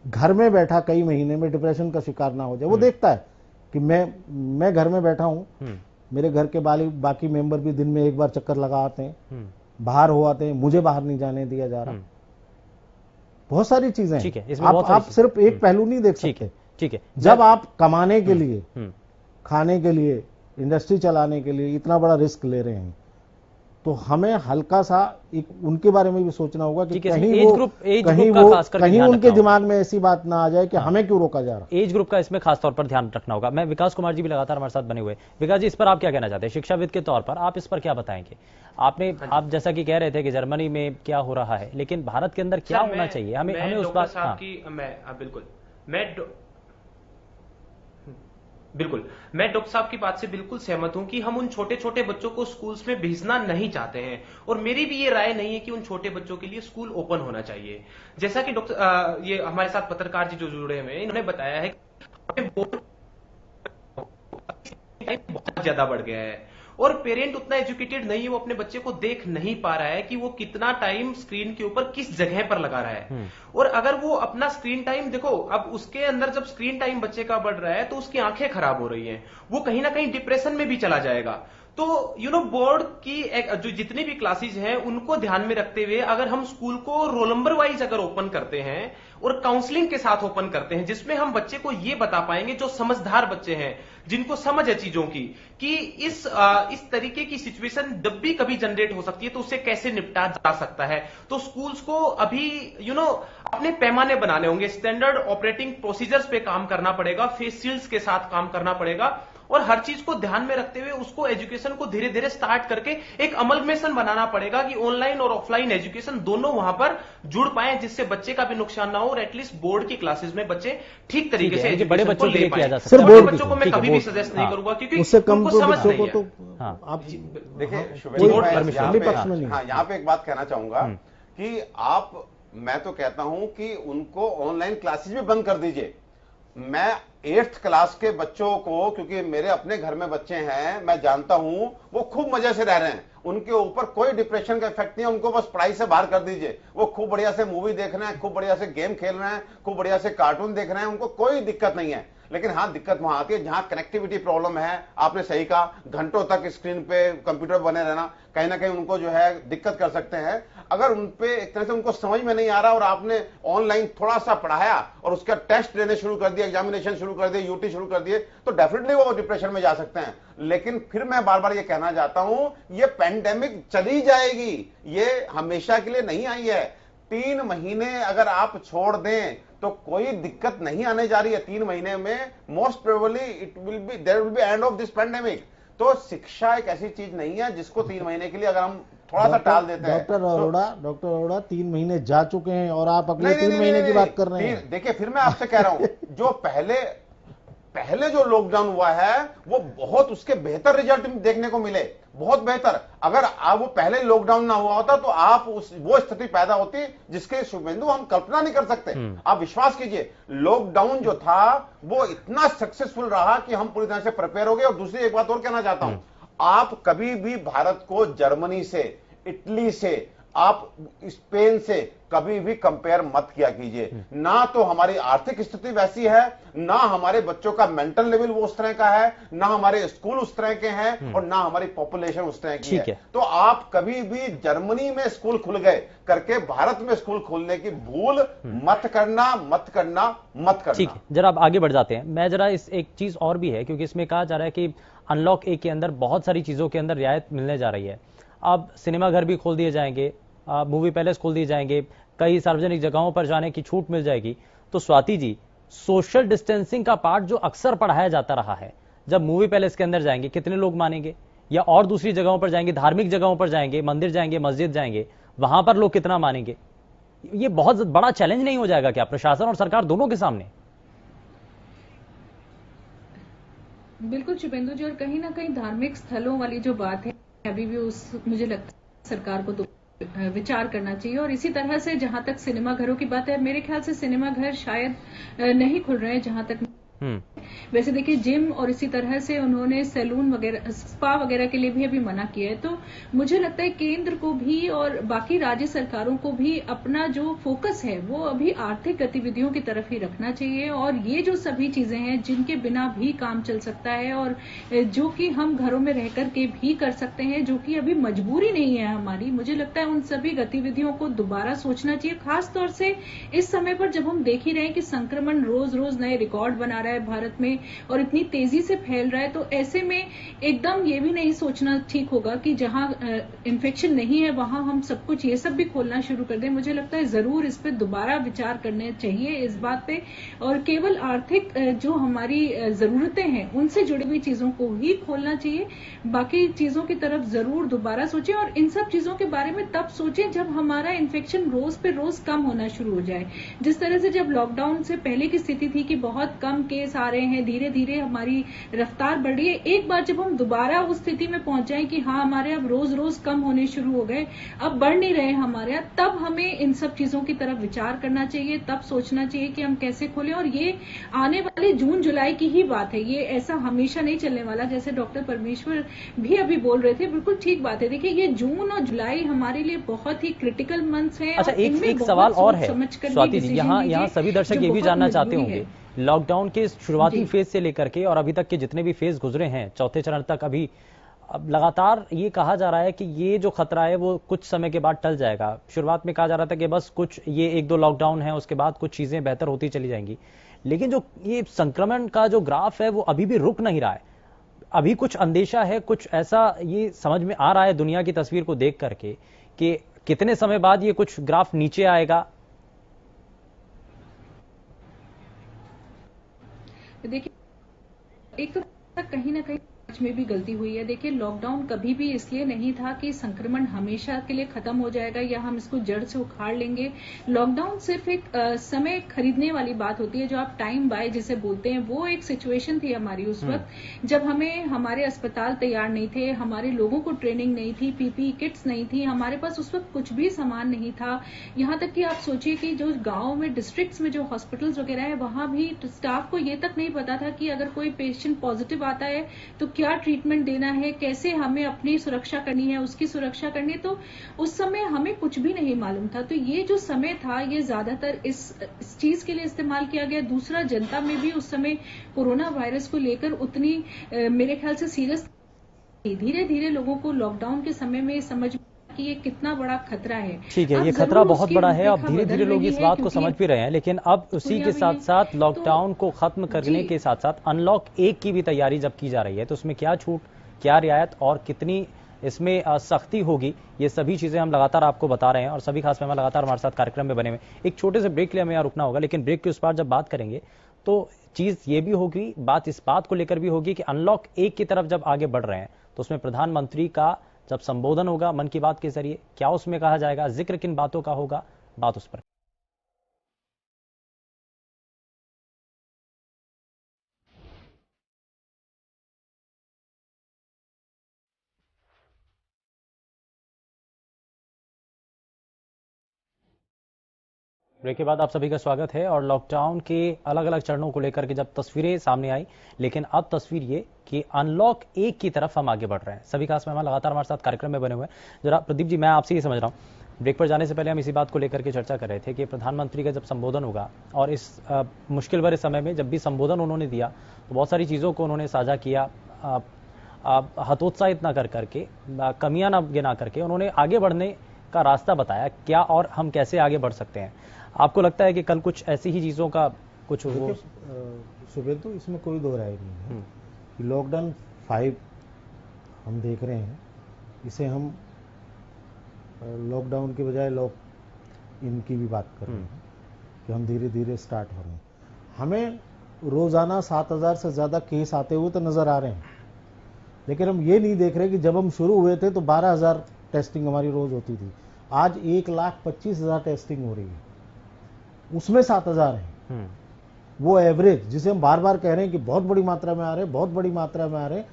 घर में बैठा कई महीने में डिप्रेशन का शिकार ना हो जाए। वो देखता है कि मैं घर में बैठा हूं, मेरे घर के बाकी मेंबर भी दिन में एक बार चक्कर लगा आते हैं, बाहर हो आते हैं, मुझे बाहर नहीं जाने दिया जा रहा। बहुत सारी चीजें ठीक है, इसमें आप सिर्फ एक पहलू नहीं देख सकते। ठीक है, जब आप कमाने के लिए, खाने के लिए, इंडस्ट्री चलाने के लिए इतना बड़ा रिस्क ले रहे हैं, तो हमें हल्का सा उनके बारे में भी सोचना होगा कि कहीं उनके दिमाग में ऐसी बात ना आ जाए कि हमें क्यों रोका जा रहा है। एज ग्रुप का इसमें खास तौर पर ध्यान रखना होगा। मैं विकास कुमार जी भी लगातार हमारे साथ बने हुए। विकास जी, इस पर आप क्या कहना चाहते हैं शिक्षाविद के तौर पर? आप इस पर क्या बताएंगे? आप जैसा कि कह रहे थे कि जर्मनी में क्या हो रहा है, लेकिन भारत के अंदर क्या होना चाहिए, हमें उस बात बिल्कुल, मैं डॉक्टर साहब की बात से बिल्कुल सहमत हूं कि हम उन छोटे छोटे बच्चों को स्कूल्स में भेजना नहीं चाहते हैं, और मेरी भी ये राय नहीं है कि उन छोटे बच्चों के लिए स्कूल ओपन होना चाहिए। जैसा कि डॉक्टर ये हमारे साथ पत्रकार जी जो जुड़े हुए हैं, इन्होंने बताया है कि बहुत ज्यादा बढ़ गया है और पेरेंट उतना एजुकेटेड नहीं है, वो अपने बच्चे को देख नहीं पा रहा है कि वो कितना टाइम स्क्रीन के ऊपर किस जगह पर लगा रहा है। और अगर वो अपना स्क्रीन टाइम देखो, अब उसके अंदर जब स्क्रीन टाइम बच्चे का बढ़ रहा है तो उसकी आंखें खराब हो रही हैं, वो कहीं ना कहीं डिप्रेशन में भी चला जाएगा। तो बोर्ड की जो जितनी भी क्लासेज हैं उनको ध्यान में रखते हुए अगर हम स्कूल को रोल नंबर वाइज अगर ओपन करते हैं और काउंसलिंग के साथ ओपन करते हैं, जिसमें हम बच्चे को ये बता पाएंगे, जो समझदार बच्चे हैं जिनको समझ है चीजों की, कि इस तरीके की सिचुएशन जब भी कभी जनरेट हो सकती है तो उससे कैसे निपटा जा सकता है। तो स्कूल्स को अभी अपने पैमाने बनाने होंगे, स्टैंडर्ड ऑपरेटिंग प्रोसीजर्स पे काम करना पड़ेगा, फेस शील्ड्स के साथ काम करना पड़ेगा, और हर चीज को ध्यान में रखते हुए उसको एजुकेशन को धीरे धीरे स्टार्ट करके एक अमलमेशन बनाना पड़ेगा कि ऑनलाइन और ऑफलाइन एजुकेशन दोनों वहां पर जुड़ पाए, जिससे बच्चे का भी नुकसान ना हो और एटलीस्ट बोर्ड की क्लासेस में बच्चे ठीक तरीके से बड़े बच्चों के लिए किया जा सकता है। बड़े बच्चों को मैं कभी भी सजेस्ट नहीं करूंगा क्योंकि उससे कम उनको समझ नहीं तो आप देखिए, यहाँ पे एक बात कहना चाहूंगा कि मैं तो कहता हूं कि उनको ऑनलाइन क्लासेस भी बंद कर दीजिए। मैं 8th क्लास के बच्चों को, क्योंकि मेरे अपने घर में बच्चे हैं, मैं जानता हूं वो खूब मजे से रह रहे हैं, उनके ऊपर कोई डिप्रेशन का इफेक्ट नहीं है, उनको बस पढ़ाई से बाहर कर दीजिए। वो खूब बढ़िया से मूवी देख रहे हैं, खूब बढ़िया से गेम खेल रहे हैं, खूब बढ़िया से कार्टून देख रहे हैं, उनको कोई दिक्कत नहीं है। लेकिन हाँ, दिक्कत वहां आती है जहां कनेक्टिविटी प्रॉब्लम है। आपने सही कहा, घंटों तक स्क्रीन पे कंप्यूटर बने रहना कहीं ना कहीं उनको जो है दिक्कत कर सकते हैं। अगर उनपे एक तरह से उनको समझ में नहीं आ रहा और आपने ऑनलाइन थोड़ा सा पढ़ाया और उसका टेस्ट लेने शुरू कर दिया, एग्जामिनेशन शुरू कर दिए, यूटी शुरू कर दिए, तो डेफिनेटली वो डिप्रेशन में जा सकते हैं। लेकिन फिर मैं बार बार ये कहना चाहता हूं, ये पेंडेमिक चली जाएगी, ये हमेशा के लिए नहीं आई है। 3 महीने अगर आप छोड़ दें तो कोई दिक्कत नहीं आने जा रही है। 3 महीने में most probably there will be end of this pandemic. तो शिक्षा एक ऐसी चीज नहीं है जिसको 3 महीने के लिए अगर हम थोड़ा सा टाल देते हैं। डॉक्टर अरोड़ा 3 महीने जा चुके हैं और आप अगले 3 महीने की बात कर रहे हैं। देखिए, फिर मैं आपसे कह रहा हूं, जो पहले जो लॉकडाउन हुआ है वो बहुत उसके बेहतर रिजल्ट देखने को मिले, बहुत बेहतर। अगर आप वो पहले लॉकडाउन ना हुआ होता तो आप वो स्थिति पैदा होती जिसके शुभेंदु हम कल्पना नहीं कर सकते। आप विश्वास कीजिए, लॉकडाउन जो था वो इतना सक्सेसफुल रहा कि हम पूरी तरह से प्रिपेयर हो गए। और दूसरी एक बात और कहना चाहता हूं, आप कभी भी भारत को जर्मनी से, इटली से, आप स्पेन से कभी भी कंपेयर मत किया कीजिए। ना तो हमारी आर्थिक स्थिति वैसी है, ना हमारे बच्चों का मेंटल लेवल वो उस तरह का है, ना हमारे स्कूल उस तरह के हैं और ना हमारी पॉपुलेशन उस तरह की है। तो आप कभी भी जर्मनी में स्कूल खुल गए करके भारत में स्कूल खोलने की भूल मत करना। ठीक है, जरा आप आगे बढ़ जाते हैं। मैं जरा इस एक चीज और भी है, क्योंकि इसमें कहा जा रहा है कि अनलॉक 1 के अंदर बहुत सारी चीजों के अंदर रियायत मिलने जा रही है। अब सिनेमाघर भी खोल दिए जाएंगे, मूवी पैलेस खोल दिए जाएंगे, कई सार्वजनिक जगहों पर जाने की छूट मिल जाएगी। तो स्वाति जी, सोशल डिस्टेंसिंग का पार्ट जो अक्सर पढ़ाया जाता रहा है, जब मूवी पैलेस के अंदर जाएंगे कितने लोग मानेंगे, या और दूसरी जगहों पर जाएंगे, धार्मिक जगहों पर जाएंगे, मंदिर जाएंगे, मस्जिद जाएंगे, वहां पर लोग कितना मानेंगे? ये बहुत बड़ा चैलेंज नहीं हो जाएगा क्या प्रशासन और सरकार दोनों के सामने? बिल्कुल शुभेंदु जी, और कहीं ना कहीं धार्मिक स्थलों वाली जो बात है अभी भी मुझे लगता है सरकार को तो विचार करना चाहिए। और इसी तरह से जहां तक सिनेमा घरों की बात है, मेरे ख्याल से सिनेमा घर शायद नहीं खुल रहे हैं जहां तक। वैसे देखिए जिम और इसी तरह से उन्होंने सैलून वगैरह, स्पा वगैरह के लिए भी अभी मना किया है। तो मुझे लगता है केंद्र को भी और बाकी राज्य सरकारों को भी अपना जो फोकस है वो अभी आर्थिक गतिविधियों की तरफ ही रखना चाहिए। और ये जो सभी चीजें हैं जिनके बिना भी काम चल सकता है और जो कि हम घरों में रह करके भी कर सकते हैं, जो कि अभी मजबूरी नहीं है हमारी, मुझे लगता है उन सभी गतिविधियों को दोबारा सोचना चाहिए। खास तौर से इस समय पर जब हम देख ही रहे हैं कि संक्रमण रोज रोज नए रिकॉर्ड बना रहा है भारत में और इतनी तेजी से फैल रहा है, तो ऐसे में एकदम ये भी नहीं सोचना ठीक होगा कि जहां इन्फेक्शन नहीं है वहां हम सब कुछ ये सब भी खोलना शुरू कर दें। मुझे लगता है जरूर इस पे दोबारा विचार करने चाहिए इस बात पे, और केवल आर्थिक जो हमारी जरूरतें हैं उनसे जुड़ी हुई चीजों को ही खोलना चाहिए। बाकी चीजों की तरफ जरूर दोबारा सोचें और इन सब चीजों के बारे में तब सोचें जब हमारा इन्फेक्शन रोज पे रोज कम होना शुरू हो जाए। जिस तरह से जब लॉकडाउन से पहले की स्थिति थी कि बहुत कम केस आ रहे हैं, धीरे धीरे हमारी रफ्तार बढ़ रही है, एक बार जब हम दोबारा उस स्थिति में पहुंच जाएं कि हाँ हमारे अब रोज रोज कम होने शुरू हो गए, अब बढ़ नहीं रहे हमारे यहाँ, तब हमें इन सब चीजों की तरफ विचार करना चाहिए, तब सोचना चाहिए कि हम कैसे खोलें। और ये आने वाले जून जुलाई की ही बात है, ये ऐसा हमेशा नहीं चलने वाला। जैसे डॉक्टर परमेश्वर भी अभी बोल रहे थे, बिल्कुल ठीक बात है। देखिए ये जून और जुलाई हमारे लिए बहुत ही क्रिटिकल मंथ्स हैं। अच्छा, एक सवाल और है स्वाति जी, यहाँ सभी दर्शक ये भी जानना चाहते होंगे, लॉकडाउन के शुरुआती फेज से लेकर के और अभी तक के जितने भी फेज गुजरे हैं, चौथे चरण तक, अभी अब लगातार ये कहा जा रहा है कि ये जो खतरा है वो कुछ समय के बाद टल जाएगा। शुरुआत में कहा जा रहा था कि बस कुछ ये 1-2 लॉकडाउन है, उसके बाद कुछ चीजें बेहतर होती चली जाएंगी, लेकिन जो ये संक्रमण का जो ग्राफ है वो अभी भी रुक नहीं रहा है। अभी कुछ अंदेशा है, कुछ ऐसा ये समझ में आ रहा है दुनिया की तस्वीर को देख करके कि कितने समय बाद ये कुछ ग्राफ नीचे आएगा। देखिए एक तो कहीं ना कहीं में भी गलती हुई है। देखिए लॉकडाउन कभी भी इसलिए नहीं था कि संक्रमण हमेशा के लिए खत्म हो जाएगा या हम इसको जड़ से उखाड़ लेंगे। लॉकडाउन सिर्फ एक समय खरीदने वाली बात होती है, जो आप टाइम बाय जिसे बोलते हैं, वो एक सिचुएशन थी हमारी उस वक्त जब हमें हमारे अस्पताल तैयार नहीं थे, हमारे लोगों को ट्रेनिंग नहीं थी, पीपीई किट्स नहीं थी, हमारे पास उस वक्त कुछ भी सामान नहीं था। यहाँ तक कि आप सोचिए कि जो गाँव में, डिस्ट्रिक्ट्स में जो हॉस्पिटल्स वगैरह है, वहां भी स्टाफ को ये तक नहीं पता था कि अगर कोई पेशेंट पॉजिटिव आता है तो क्या ट्रीटमेंट देना है, कैसे हमें अपनी सुरक्षा करनी है, उसकी सुरक्षा करनी है। तो उस समय हमें कुछ भी नहीं मालूम था। तो ये जो समय था ये ज्यादातर इस चीज के लिए इस्तेमाल किया गया। दूसरा, जनता में भी उस समय कोरोना वायरस को लेकर उतनी मेरे ख्याल से सीरियस, धीरे धीरे लोगों को लॉकडाउन के समय में समझ कि ये कितना बड़ा खतरा है। ठीक है, ये खतरा बहुत बड़ा है। अब धीरे धीरे लोग इस बात को समझ भी रहे हैं, लेकिन अब उसी के साथ साथ लॉकडाउन को खत्म करने के साथ साथ अनलॉक 1 की भी तैयारी जब की जा रही है, तो उसमें क्या छूट, क्या रियायत और कितनी इसमें सख्ती होगी, ये सभी चीजें हम लगातार आपको बता रहे हैं और सभी खास मेहमान लगातार हमारे साथ कार्यक्रम में बने हुए। एक छोटे से ब्रेक के लिए हमें यहाँ रुकना होगा, लेकिन ब्रेक के उस पार जब बात करेंगे तो चीज ये भी होगी, बात इस बात को लेकर भी होगी कि अनलॉक 1 की तरफ जब आगे बढ़ रहे हैं तो उसमें प्रधानमंत्री का जब संबोधन होगा मन की बात के जरिए, क्या उसमें कहा जाएगा, जिक्र किन बातों का होगा, बात उस पर। ब्रेक के बाद आप सभी का स्वागत है। और लॉकडाउन के अलग अलग चरणों को लेकर के जब तस्वीरें सामने आई, लेकिन अब तस्वीर ये कि अनलॉक 1 की तरफ हम आगे बढ़ रहे हैं। सभी खास मेहमान लगातार हमारे साथ कार्यक्रम में बने हुए हैं। जरा प्रदीप जी, मैं आपसे ये समझ रहा हूँ, ब्रेक पर जाने से पहले हम इसी बात को लेकर के चर्चा कर रहे थे कि प्रधानमंत्री का जब संबोधन होगा और इस मुश्किल भरे समय में जब भी संबोधन उन्होंने दिया तो बहुत सारी चीज़ों को उन्होंने साझा किया, हतोत्साहित ना कर करके, कमियां ना गिना करके उन्होंने आगे बढ़ने का रास्ता बताया, क्या और हम कैसे आगे बढ़ सकते हैं। आपको लगता है कि कल कुछ ऐसी ही चीजों का कुछ वो शुभेंदु, इसमें कोई दो राय नहीं है कि लॉकडाउन 5 हम देख रहे हैं, इसे हम लॉकडाउन के बजाय लॉक इन की भी बात कर रहे हैं कि हम धीरे धीरे स्टार्ट हो रहे हैं। हमें रोजाना 7000 से ज्यादा केस आते हुए तो नजर आ रहे हैं, लेकिन हम ये नहीं देख रहे कि जब हम शुरू हुए थे तो 12000 टेस्टिंग हमारी रोज होती थी, आज 1,25,000 टेस्टिंग हो रही है, उसमें 7000 है। वो एवरेज जिसे हम बार बार कह रहे हैं कि बहुत बड़ी मात्रा में आ रहे हैं, बहुत बड़ी मात्रा में आ रहे हैं,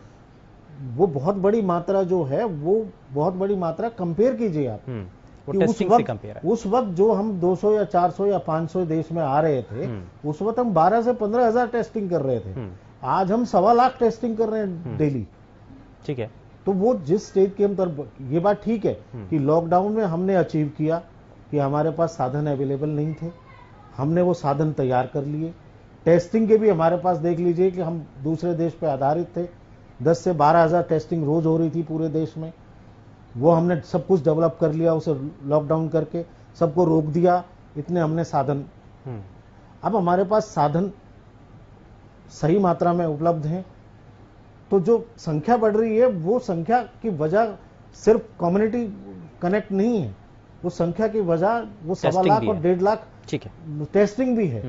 वो बहुत बड़ी मात्रा जो है वो बहुत बड़ी मात्रा कंपेयर कीजिए आप वो कि टेस्टिंग से कंपेयर है। उस वक्त जो हम 200 या 400 या 500 देश में आ रहे थे, उस वक्त हम 12 से 15,000 टेस्टिंग कर रहे थे। आज हम 1.25 लाख टेस्टिंग कर रहे हैं डेली। ठीक है, तो वो जिस स्टेज के हम तरफ, ये बात ठीक है कि लॉकडाउन में हमने अचीव किया कि हमारे पास साधन अवेलेबल नहीं थे, हमने वो साधन तैयार कर लिए। टेस्टिंग के भी हमारे पास देख लीजिए कि हम दूसरे देश पे आधारित थे, 10 से 12,000 टेस्टिंग रोज हो रही थी पूरे देश में। वो हमने सब कुछ डेवलप कर लिया, उसे लॉकडाउन करके सबको रोक दिया। इतने हमने साधन, अब हमारे पास साधन सही मात्रा में उपलब्ध हैं, तो जो संख्या बढ़ रही है वो संख्या की वजह सिर्फ कम्युनिटी कनेक्ट नहीं है, वो संख्या की वजह वो 1.25 लाख और 1.5 लाख ठीक है, टेस्टिंग भी है।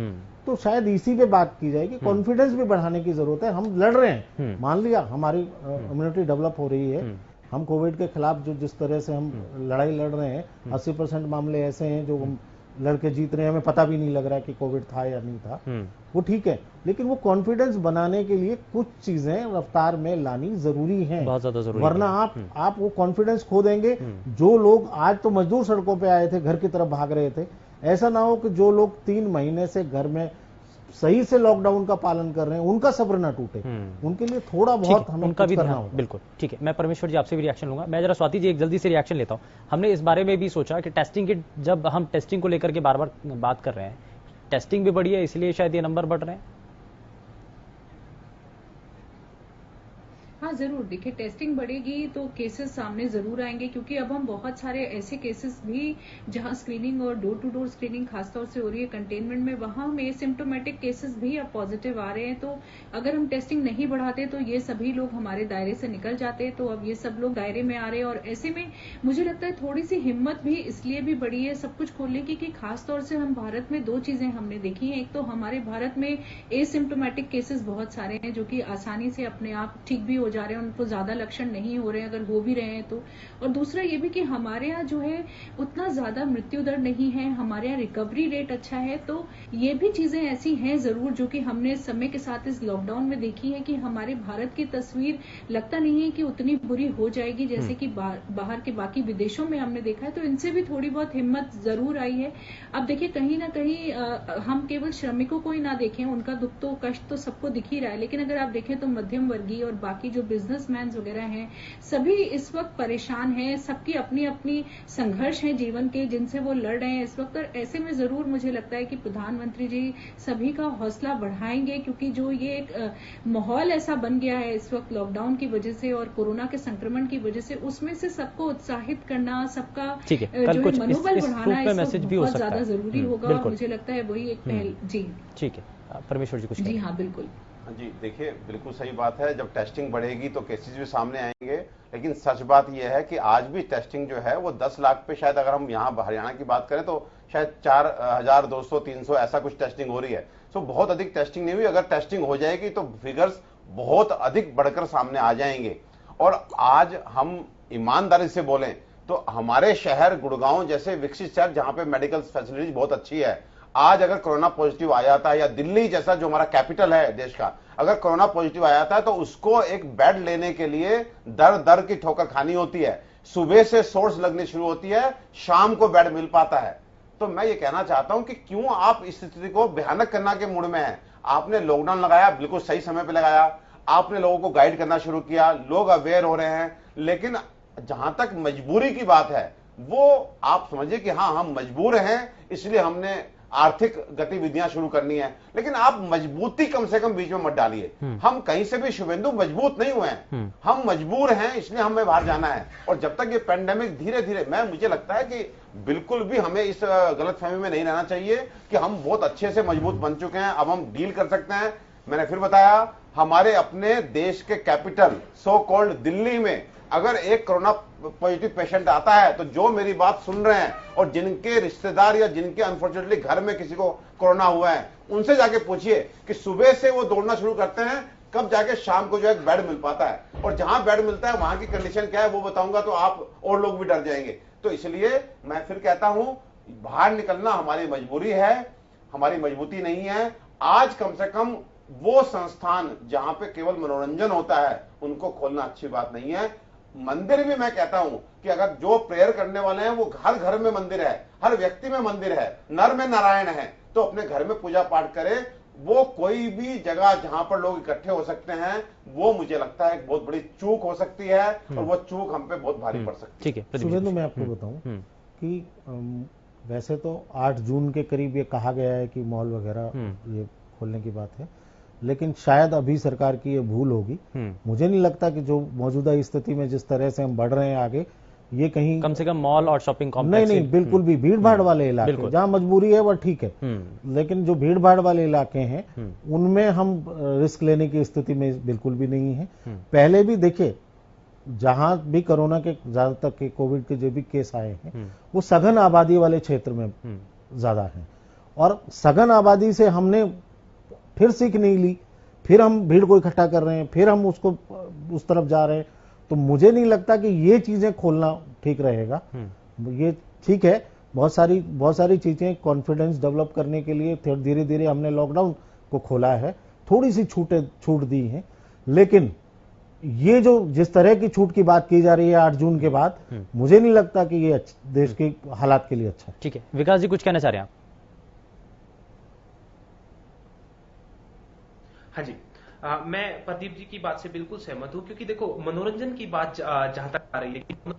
तो शायद इसी पे बात की जाएगी, कॉन्फिडेंस भी बढ़ाने की जरूरत है। हम लड़ रहे हैं, मान लिया हमारी इम्यूनिटी डेवलप हो रही है, हम कोविड के खिलाफ जो जिस तरह से हम लड़ाई लड़ रहे हैं, 80% मामले ऐसे हैं जो हम लड़के जीत रहे हैं, हमें पता भी नहीं लग रहा है कि कोविड था या नहीं था, वो ठीक है। लेकिन वो कॉन्फिडेंस बनाने के लिए कुछ चीजें रफ्तार में लानी जरूरी है, बहुत ज्यादा जरूरी वरना आप वो कॉन्फिडेंस खो देंगे। जो लोग आज तो मजदूर सड़कों पे आए थे, घर की तरफ भाग रहे थे, ऐसा ना हो कि जो लोग 3 महीने से घर में सही से लॉकडाउन का पालन कर रहे हैं, उनका सब्र ना टूटे। उनके लिए थोड़ा बहुत हमें उनका कुछ भी करना ध्यान, होगा। बिल्कुल ठीक है। मैं परमेश्वर जी आपसे भी रिएक्शन लूंगा। मैं जरा स्वाति जी एक जल्दी से रिएक्शन लेता हूं। हमने इस बारे में भी सोचा कि टेस्टिंग की, जब हम टेस्टिंग को लेकर के बार बार बात कर रहे हैं, टेस्टिंग भी बढ़ी है, इसलिए शायद ये नंबर बढ़ रहे हैं। हाँ जरूर, देखिए टेस्टिंग बढ़ेगी तो केसेस सामने जरूर आएंगे, क्योंकि अब हम बहुत सारे ऐसे केसेस भी जहां स्क्रीनिंग और डोर टू डोर स्क्रीनिंग खासतौर से हो रही है कंटेनमेंट में, वहां हम एसिम्प्टोमेटिक केसेस भी अब पॉजिटिव आ रहे हैं। तो अगर हम टेस्टिंग नहीं बढ़ाते तो ये सभी लोग हमारे दायरे से निकल जाते, तो अब ये सब लोग दायरे में आ रहे हैं। और ऐसे में मुझे लगता है थोड़ी सी हिम्मत भी इसलिए भी बढ़ी है सब कुछ खोलने की, कि खासतौर से हम भारत में 2 चीजें हमने देखी हैं। एक तो हमारे भारत में एसिम्प्टोमेटिक केसेस बहुत सारे हैं जो कि आसानी से अपने आप ठीक भी जा रहे हैं, उनको ज्यादा लक्षण नहीं हो रहे हैं अगर हो भी रहे हैं तो। और दूसरा ये भी कि हमारे यहाँ जो है उतना ज्यादा मृत्यु दर नहीं है, हमारे यहाँ रिकवरी रेट अच्छा है। तो ये भी चीजें ऐसी हैं जरूर जो कि हमने समय के साथ इस लॉकडाउन में देखी है कि हमारे भारत की तस्वीर लगता नहीं है कि उतनी बुरी हो जाएगी जैसे कि बाहर के बाकी विदेशों में हमने देखा है। तो इनसे भी थोड़ी बहुत हिम्मत जरूर आई है। अब देखिए कहीं ना कहीं हम केवल श्रमिकों को ही ना देखें, उनका दुख तो कष्ट तो सबको दिख ही रहा है, लेकिन अगर आप देखें तो मध्यम वर्गीय और बाकी जो बिजनेसमैन वगैरह हैं सभी इस वक्त परेशान हैं, सबकी अपनी अपनी संघर्ष हैं जीवन के जिनसे वो लड़ रहे हैं इस वक्त। और ऐसे में जरूर मुझे लगता है कि प्रधानमंत्री जी सभी का हौसला बढ़ाएंगे, क्योंकि जो ये एक माहौल ऐसा बन गया है इस वक्त लॉकडाउन की वजह से और कोरोना के संक्रमण की वजह से, उसमें से सबको उत्साहित करना, सबका जो है मनोबल बढ़ाना इस वक्त बहुत ज्यादा जरूरी होगा। और मुझे लगता है वही एक पहल। जी ठीक है, परमेश्वर जी कुछ। जी हाँ बिल्कुल जी, देखिए बिल्कुल सही बात है। जब टेस्टिंग बढ़ेगी तो केसेस भी सामने आएंगे, लेकिन सच बात यह है कि आज भी टेस्टिंग जो है वो 10 लाख पे, शायद अगर हम यहाँ हरियाणा की बात करें तो शायद 4,200-300 ऐसा कुछ टेस्टिंग हो रही है। सो बहुत अधिक टेस्टिंग नहीं हुई। अगर टेस्टिंग हो जाएगी तो फिगर्स बहुत अधिक बढ़कर सामने आ जाएंगे। और आज हम ईमानदारी से बोलें तो हमारे शहर गुड़गांव जैसे विकसित शहर जहां पे मेडिकल फैसिलिटीज बहुत अच्छी है, आज अगर कोरोना पॉजिटिव आ जाता है, या दिल्ली जैसा जो हमारा कैपिटल है देश का, अगर कोरोना पॉजिटिव आ जाता है तो उसको एक बेड लेने के लिए दर दर की ठोकर खानी होती है। सुबह से सोर्स लगनी शुरू होती है, शाम को बेड मिल पाता है। तो मैं ये कहना चाहता हूं कि क्यों आप इस स्थिति को भयानक करना के मूड में हैं। आपने लॉकडाउन लगाया, बिल्कुल सही समय पे लगाया, आपने लोगों को गाइड करना शुरू किया, लोग अवेयर हो रहे हैं, लेकिन जहां तक मजबूरी की बात है वो आप समझिए कि हाँ हम मजबूर हैं, इसलिए हमने आर्थिक गतिविधियां शुरू करनी है, लेकिन आप मजबूती कम से कम बीच में मत डालिए। हम कहीं से भी शुभेंदु मजबूत नहीं हुए हैं, हम मजबूर हैं, इसलिए हमें बाहर जाना है। और जब तक ये पेंडेमिक धीरे धीरे, मुझे लगता है कि बिल्कुल भी हमें इस गलतफहमी में नहीं रहना चाहिए कि हम बहुत अच्छे से मजबूत बन चुके हैं, अब हम डील कर सकते हैं। मैंने फिर बताया, हमारे अपने देश के कैपिटल सो कॉल्ड दिल्ली में अगर एक कोरोना पॉजिटिव पेशेंट आता है तो जो मेरी बात सुन रहे हैं और जिनके रिश्तेदार या जिनके अनफॉर्चुनेटली घर में किसी को कोरोना हुआ है, उनसे जाके पूछिए कि सुबह से वो दौड़ना शुरू करते हैं, कब जाके शाम को जो है बेड मिल पाता है। और जहां बेड मिलता है वहां की कंडीशन क्या है वो बताऊंगा तो आप और लोग भी डर जाएंगे। तो इसलिए मैं फिर कहता हूं, बाहर निकलना हमारी मजबूरी है, हमारी मजबूती नहीं है। आज कम से कम वो संस्थान जहां पे केवल मनोरंजन होता है उनको खोलना अच्छी बात नहीं है। मंदिर भी मैं कहता हूं कि अगर जो प्रेयर करने वाले हैं वो हर घर में मंदिर है, हर व्यक्ति में मंदिर है, नर में नारायण है, तो अपने घर में पूजा पाठ करें। वो कोई भी जगह जहां पर लोग इकट्ठे हो सकते हैं, वो मुझे लगता है एक बहुत बड़ी चूक हो सकती है और वो चूक हम पे बहुत भारी पड़ सकती है। ठीक है शुभेंदु, मैं आपको बताऊं कि वैसे तो 8 जून के करीब ये कहा गया है कि मॉल वगैरह ये खोलने की बात है, लेकिन शायद अभी सरकार की ये भूल होगी। मुझे नहीं लगता कि जो मौजूदा स्थिति में जिस तरह से हम बढ़ रहे हैं आगे, ये कहीं कम से कम मॉल और शॉपिंग कॉम्प्लेक्स नहीं, बिल्कुल भी भीड़ भाड़ वाले इलाके जहां मजबूरी है वह ठीक है, लेकिन जो भीड़ भाड़ वाले इलाके हैं उनमें हम रिस्क लेने की स्थिति में बिल्कुल भी नहीं है। पहले भी देखिए, जहां भी कोरोना के ज्यादातर के कोविड के जो भी केस आए हैं वो सघन आबादी वाले क्षेत्र में ज्यादा हैं, और सघन आबादी से हमने फिर सीख नहीं ली, फिर हम भीड़ को इकट्ठा कर रहे हैं, फिर हम उसको उस तरफ जा रहे हैं। तो मुझे नहीं लगता कि ये चीजें खोलना ठीक रहेगा। ये ठीक है, बहुत सारी चीजें कॉन्फिडेंस डेवलप करने के लिए धीरे धीरे हमने लॉकडाउन को खोला है, थोड़ी सी छूट दी है, लेकिन ये जो जिस तरह की छूट की बात की जा रही है 8 जून के बाद, मुझे नहीं लगता कि ये देश के हालात के लिए अच्छा है। ठीक है, विकास जी कुछ कहना चाह रहे हैं आप? हाँ जी, मैं प्रदीप जी की बात से बिल्कुल सहमत हूं, क्योंकि देखो मनोरंजन की बात जहां तक आ रही है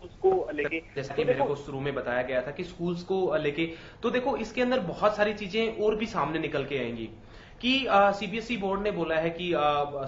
उसको लेके, जैसा कि मेरे को शुरू में बताया गया था कि स्कूल्स को लेके, तो देखो इसके अंदर बहुत सारी चीजें और भी सामने निकल के आएंगी कि सीबीएसई बोर्ड ने बोला है कि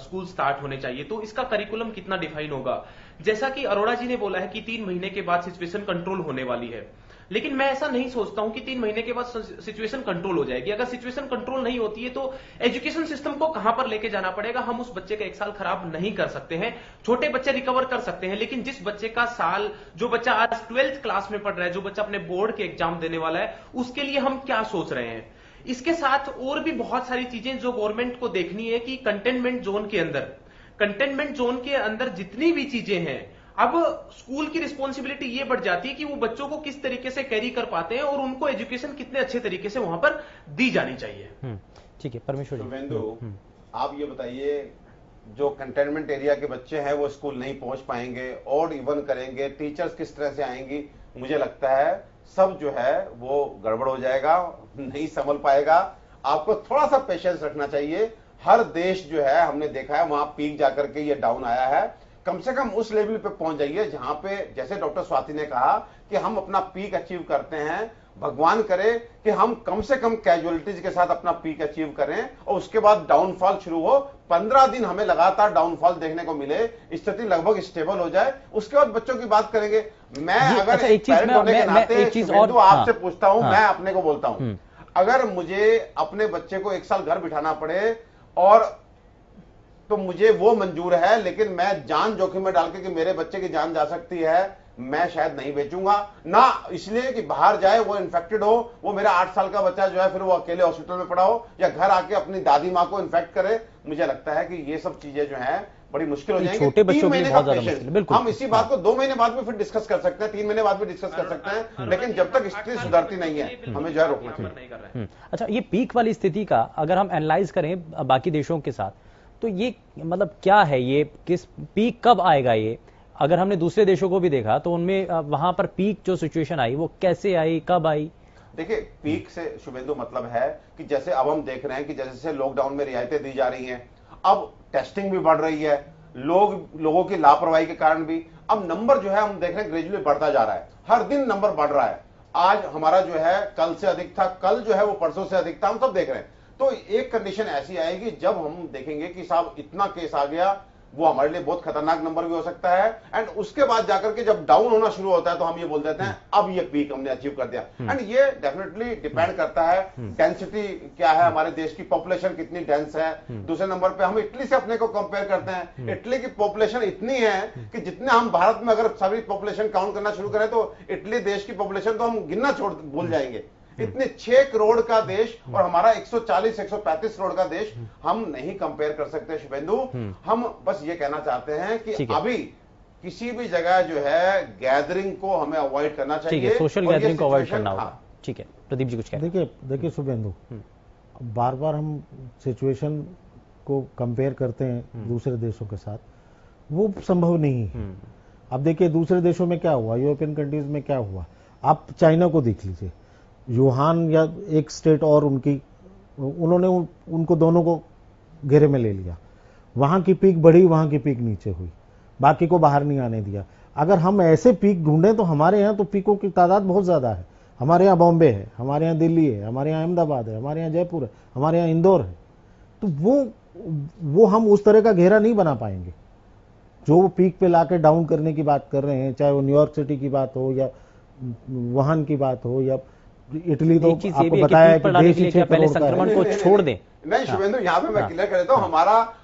स्कूल स्टार्ट होने चाहिए, तो इसका करिकुलम कितना डिफाइन होगा। जैसा कि अरोड़ा जी ने बोला है कि 3 महीने के बाद सिचुएशन कंट्रोल होने वाली है, लेकिन मैं ऐसा नहीं सोचता हूं कि 3 महीने के बाद सिचुएशन कंट्रोल हो जाएगी। अगर सिचुएशन कंट्रोल नहीं होती है तो एजुकेशन सिस्टम को कहां पर लेके जाना पड़ेगा। हम उस बच्चे का 1 साल खराब नहीं कर सकते हैं, छोटे बच्चे रिकवर कर सकते हैं, लेकिन जिस बच्चे का साल, जो बच्चा आज 12th क्लास में पढ़ रहा है, जो बच्चा अपने बोर्ड के एग्जाम देने वाला है, उसके लिए हम क्या सोच रहे हैं। इसके साथ और भी बहुत सारी चीजें जो गवर्नमेंट को देखनी है कि कंटेनमेंट जोन के अंदर जितनी भी चीजें हैं, अब स्कूल की रिस्पॉन्सिबिलिटी ये बढ़ जाती है कि वो बच्चों को किस तरीके से कैरी कर पाते हैं और उनको एजुकेशन कितने अच्छे तरीके से वहां पर दी जानी चाहिए। ठीक है, परमेश्वर जी। शुभेंदु, आप ये बताइए, जो कंटेनमेंट एरिया के बच्चे हैं वो स्कूल नहीं पहुंच पाएंगे, और इवन करेंगे, टीचर्स किस तरह से आएंगी, मुझे लगता है सब जो है वो गड़बड़ हो जाएगा, नहीं संभल पाएगा। आपको थोड़ा सा पेशेंस रखना चाहिए। हर देश जो है हमने देखा है वहां पीक जाकर के ये डाउन आया है। कम से कम उस लेवल पे पहुंच जाइए जहां पे, जैसे डॉक्टर स्वाति ने कहा कि हम अपना पीक अचीव करते हैं, भगवान करे कि हम कम से कम कैजुअलिटीज के साथ अपना पीक अचीव करें और उसके बाद डाउनफॉल शुरू हो। 15 दिन हमें लगातार डाउनफॉल देखने को मिले, स्थिति लगभग स्टेबल हो जाए, उसके बाद बच्चों की बात करेंगे। मैं अगर एक चीज और आपसे पूछता हूं, मैं अपने को बोलता हूं, अगर मुझे अपने बच्चे को 1 साल घर बिठाना पड़े और तो मुझे वो मंजूर है, लेकिन मैं जान जोखिम में डाल के कि मेरे बच्चे की जान जा सकती है, मैं शायद नहीं बेचूंगा। ना इसलिए कि बाहर जाए, वो इन्फेक्टेड हो, वो मेरा 8 साल का बच्चा जो है फिर वो अकेले हॉस्पिटल में पड़ा हो या घर आके अपनी दादी माँ को इन्फेक्ट करे। मुझे लगता है कि ये सब चीजें जो है बड़ी मुश्किल हो जाएंगी। छोटे बच्चों के लिए बहुत ज्यादा मुश्किल है, बिल्कुल। हम इसी बात को 2 महीने बाद भी फिर डिस्कस कर सकते हैं, 3 महीने बाद भी डिस्कस कर सकते हैं, लेकिन जब तक स्थिति सुधरती नहीं है हमें जो है रोकना चाहिए। अच्छा, ये पीक वाली स्थिति का अगर हम एनालाइज करें बाकी देशों के साथ, तो ये मतलब क्या है, ये किस पीक कब आएगा ये? अगर हमने दूसरे देशों को भी देखा तो उनमें वहां पर पीक जो सिचुएशन आई वो कैसे आई, कब आई? देखिए, पीक से शुभेंदु मतलब है कि जैसे अब हम देख रहे हैं कि जैसे लॉकडाउन में रियायतें दी जा रही हैं, अब टेस्टिंग भी बढ़ रही है, लोगों की लापरवाही के कारण भी अब नंबर जो है हम देख रहे हैं ग्रेजुअली बढ़ता जा रहा है, हर दिन नंबर बढ़ रहा है। आज हमारा जो है कल से अधिक था, कल जो है वो परसों से अधिक था, हम सब देख रहे हैं। तो एक कंडीशन ऐसी आएगी जब हम देखेंगे कि साहब इतना केस आ गया, वो हमारे लिए बहुत खतरनाक नंबर भी हो सकता है। एंड उसके बाद जाकर के जब डाउन होना शुरू होता है तो हम ये बोल देते हैं अब ये पीक हमने अचीव कर दिया। एंड ये डेफिनेटली डिपेंड करता है डेंसिटी क्या है, हमारे देश की पॉपुलेशन कितनी डेंस है। दूसरे नंबर पे हम इटली से अपने को कंपेयर करते हैं, इटली की पॉपुलेशन इतनी है कि जितने हम भारत में अगर सभी पॉपुलेशन काउंट करना शुरू करें तो इटली देश की पॉपुलेशन तो हम गिनना भूल जाएंगे। इतने 6 करोड़ का देश और हमारा 140-135 करोड़ का देश, हम नहीं कंपेयर कर सकते शुभेंदु। हम बस ये कहना चाहते हैं कि अभी किसी भी जगह जो है गैदरिंग को हमें अवॉइड करना चाहिए, सोशल गैदरिंग को अवॉइड करना होगा। ठीक है, प्रदीप जी कुछ कहें। देखिए शुभेंदु, बार बार हम सिचुएशन को कंपेयर करते हैं दूसरे देशों के साथ, वो संभव नहीं है। अब देखिए दूसरे देशों में क्या हुआ, यूरोपियन कंट्रीज में क्या हुआ। आप चाइना को देख लीजिए, वुहान या एक स्टेट और उन्होंने उनको दोनों को घेरे में ले लिया। वहां की पीक बढ़ी, वहां की पीक नीचे हुई, बाकी को बाहर नहीं आने दिया। अगर हम ऐसे पीक ढूंढें तो हमारे यहाँ तो पीकों की तादाद बहुत ज्यादा है। हमारे यहाँ बॉम्बे है, हमारे यहाँ दिल्ली है, हमारे यहाँ अहमदाबाद है, हमारे यहाँ जयपुर है, हमारे यहाँ इंदौर है। तो वो हम उस तरह का घेरा नहीं बना पाएंगे जो वो पीक पे लाके डाउन करने की बात कर रहे हैं, चाहे वो न्यूयॉर्क सिटी की बात हो या वुहान की बात हो या इटली। तो आपको बताया है कि देश ही 6 पहले करोड़ का है। संक्रमण को छोड़ दें। नहीं शुभेंदु, यहाँ पे मैं क्लियर कर देता हूँ,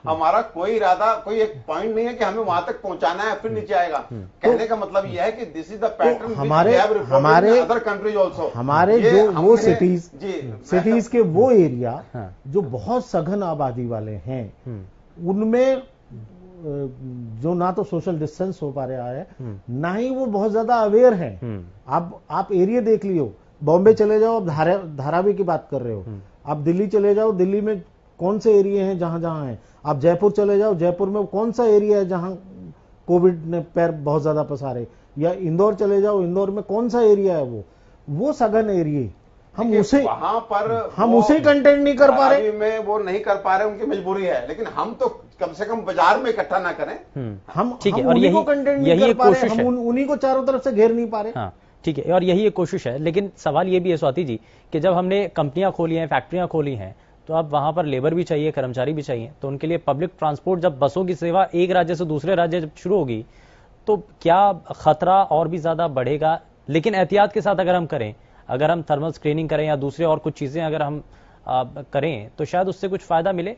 हमारा कोई इरादा, कोई एक पॉइंट नहीं है कि हमें वहां तक पहुंचाना है फिर नीचे आएगा। कहने का मतलब यह है कि दिस इज द पैटर्न हमारे अदर कंट्रीज ऑल्सो। हमारे जो वो सिटीज के वो एरिया जो बहुत सघन आबादी वाले हैं, उनमें जो ना तो सोशल डिस्टेंस हो पा रहा है, ना ही वो बहुत ज्यादा अवेयर हैं। आप एरिया देख लियो, बॉम्बे चले जाओ, आप धारावी की बात कर रहे हो, आप दिल्ली चले जाओ, दिल्ली में कौन से एरिया हैं जहां जहां हैं, आप जयपुर चले जाओ, जयपुर में कौन सा एरिया है जहां कोविड ने पैर बहुत ज्यादा पसारे, या इंदौर चले जाओ, इंदौर में कौन सा एरिया है वो सघन एरिया। हम उसे कंटेंट नहीं कर पा रहे, में वो नहीं कर पा रहे, उनकी मजबूरी है। लेकिन हम तो कम से कम बाजार में इकट्ठा ना करें। हम ठीक है, और यही को कंटेंट नहीं कर पा रहे, हम उन्हीं को चारों तरफ से घेर नहीं पा रहे। हाँ, ठीक है, और यही एक कोशिश है। लेकिन सवाल ये भी है स्वाति जी कि जब हमने कंपनियां खोली हैं, फैक्ट्रियां खोली हैं, तो अब वहां पर लेबर भी चाहिए, कर्मचारी भी चाहिए। तो उनके लिए पब्लिक ट्रांसपोर्ट, जब बसों की सेवा एक राज्य से दूसरे राज्य जब शुरू होगी, तो क्या खतरा और भी ज्यादा बढ़ेगा? लेकिन एहतियात के साथ अगर हम करें, अगर हम थर्मल स्क्रीनिंग करें या दूसरे और कुछ चीजें अगर हम करें, तो शायद उससे कुछ फायदा मिले।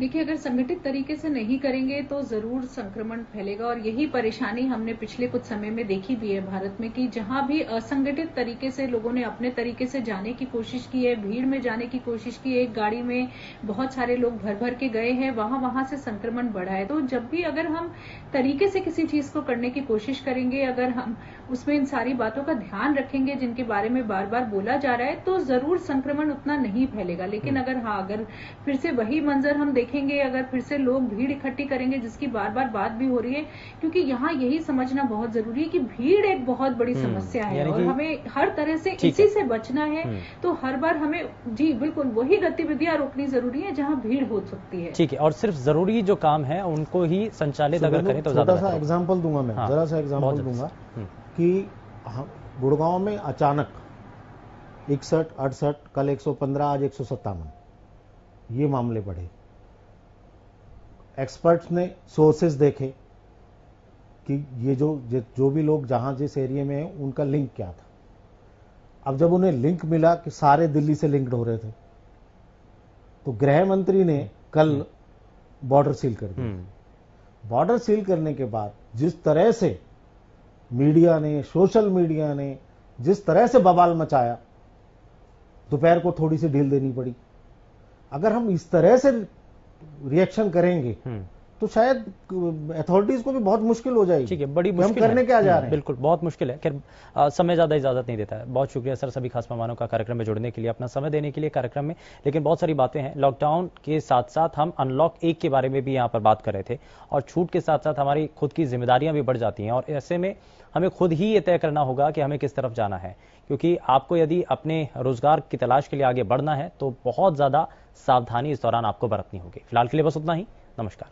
देखिए, अगर संगठित तरीके से नहीं करेंगे तो जरूर संक्रमण फैलेगा। और यही परेशानी हमने पिछले कुछ समय में देखी भी है भारत में, कि जहां भी असंगठित तरीके से लोगों ने अपने तरीके से जाने की कोशिश की है, भीड़ में जाने की कोशिश की है, एक गाड़ी में बहुत सारे लोग भर भर के गए हैं, वहां से संक्रमण बढ़ा है। तो जब भी अगर हम तरीके से किसी चीज को करने की कोशिश करेंगे, अगर हम उसमें इन सारी बातों का ध्यान रखेंगे जिनके बारे में बार बार बोला जा रहा है, तो जरूर संक्रमण उतना नहीं फैलेगा। लेकिन अगर फिर से वही मंजर हम देखेंगे, अगर फिर से लोग भीड़ इकट्ठी करेंगे, जिसकी बार बार बात भी हो रही है, क्योंकि यहाँ यही समझना बहुत जरूरी है कि भीड़ एक बहुत बड़ी समस्या है और हमें हर तरह से इसी से बचना है। तो हर बार हमें जी बिल्कुल वही गतिविधियां रोकनी जरूरी है जहाँ भीड़ हो सकती है। ठीक है, और सिर्फ जरूरी जो काम है उनको ही संचालित अगर करें तो ज्यादा। छोटा सा एग्जाम्पल दूंगा मैं, जरा सा एग्जाम्पल दूंगा कि गुड़गांव में अचानक 61, 68, कल 115, आज 157 ये मामले बढ़े। एक्सपर्ट्स ने सोर्सेज देखे कि ये जो भी लोग जहां जिस एरिया में हैं उनका लिंक क्या था। अब जब उन्हें लिंक मिला कि सारे दिल्ली से लिंक्ड हो रहे थे, तो गृह मंत्री ने कल बॉर्डर सील कर दिया। बॉर्डर सील करने के बाद जिस तरह से मीडिया ने, सोशल मीडिया ने जिस तरह से बवाल मचाया, दोपहर को थोड़ी सी ढील देनी पड़ी। अगर हम इस तरह से रिएक्शन करेंगे तो शायद अथॉरिटीज को भी बहुत मुश्किल हो जाएगी। ठीक है, बड़ी मुश्किल हम करने क्या जा रहे हैं। बिल्कुल, बहुत मुश्किल है। खैर, समय ज्यादा इजाजत नहीं देता है। बहुत शुक्रिया सर सभी खास मेहमानों का कार्यक्रम में जुड़ने के लिए, अपना समय देने के लिए कार्यक्रम में। लेकिन बहुत सारी बातें हैं, लॉकडाउन के साथ साथ हम अनलॉक 1 के बारे में भी यहाँ पर बात कर रहे थे, और छूट के साथ साथ हमारी खुद की जिम्मेदारियां भी बढ़ जाती हैं। और ऐसे में हमें खुद ही ये तय करना होगा कि हमें किस तरफ जाना है, क्योंकि आपको यदि अपने रोजगार की तलाश के लिए आगे बढ़ना है तो बहुत ज्यादा सावधानी इस दौरान आपको बरतनी होगी। फिलहाल के लिए बस उतना ही। नमस्कार।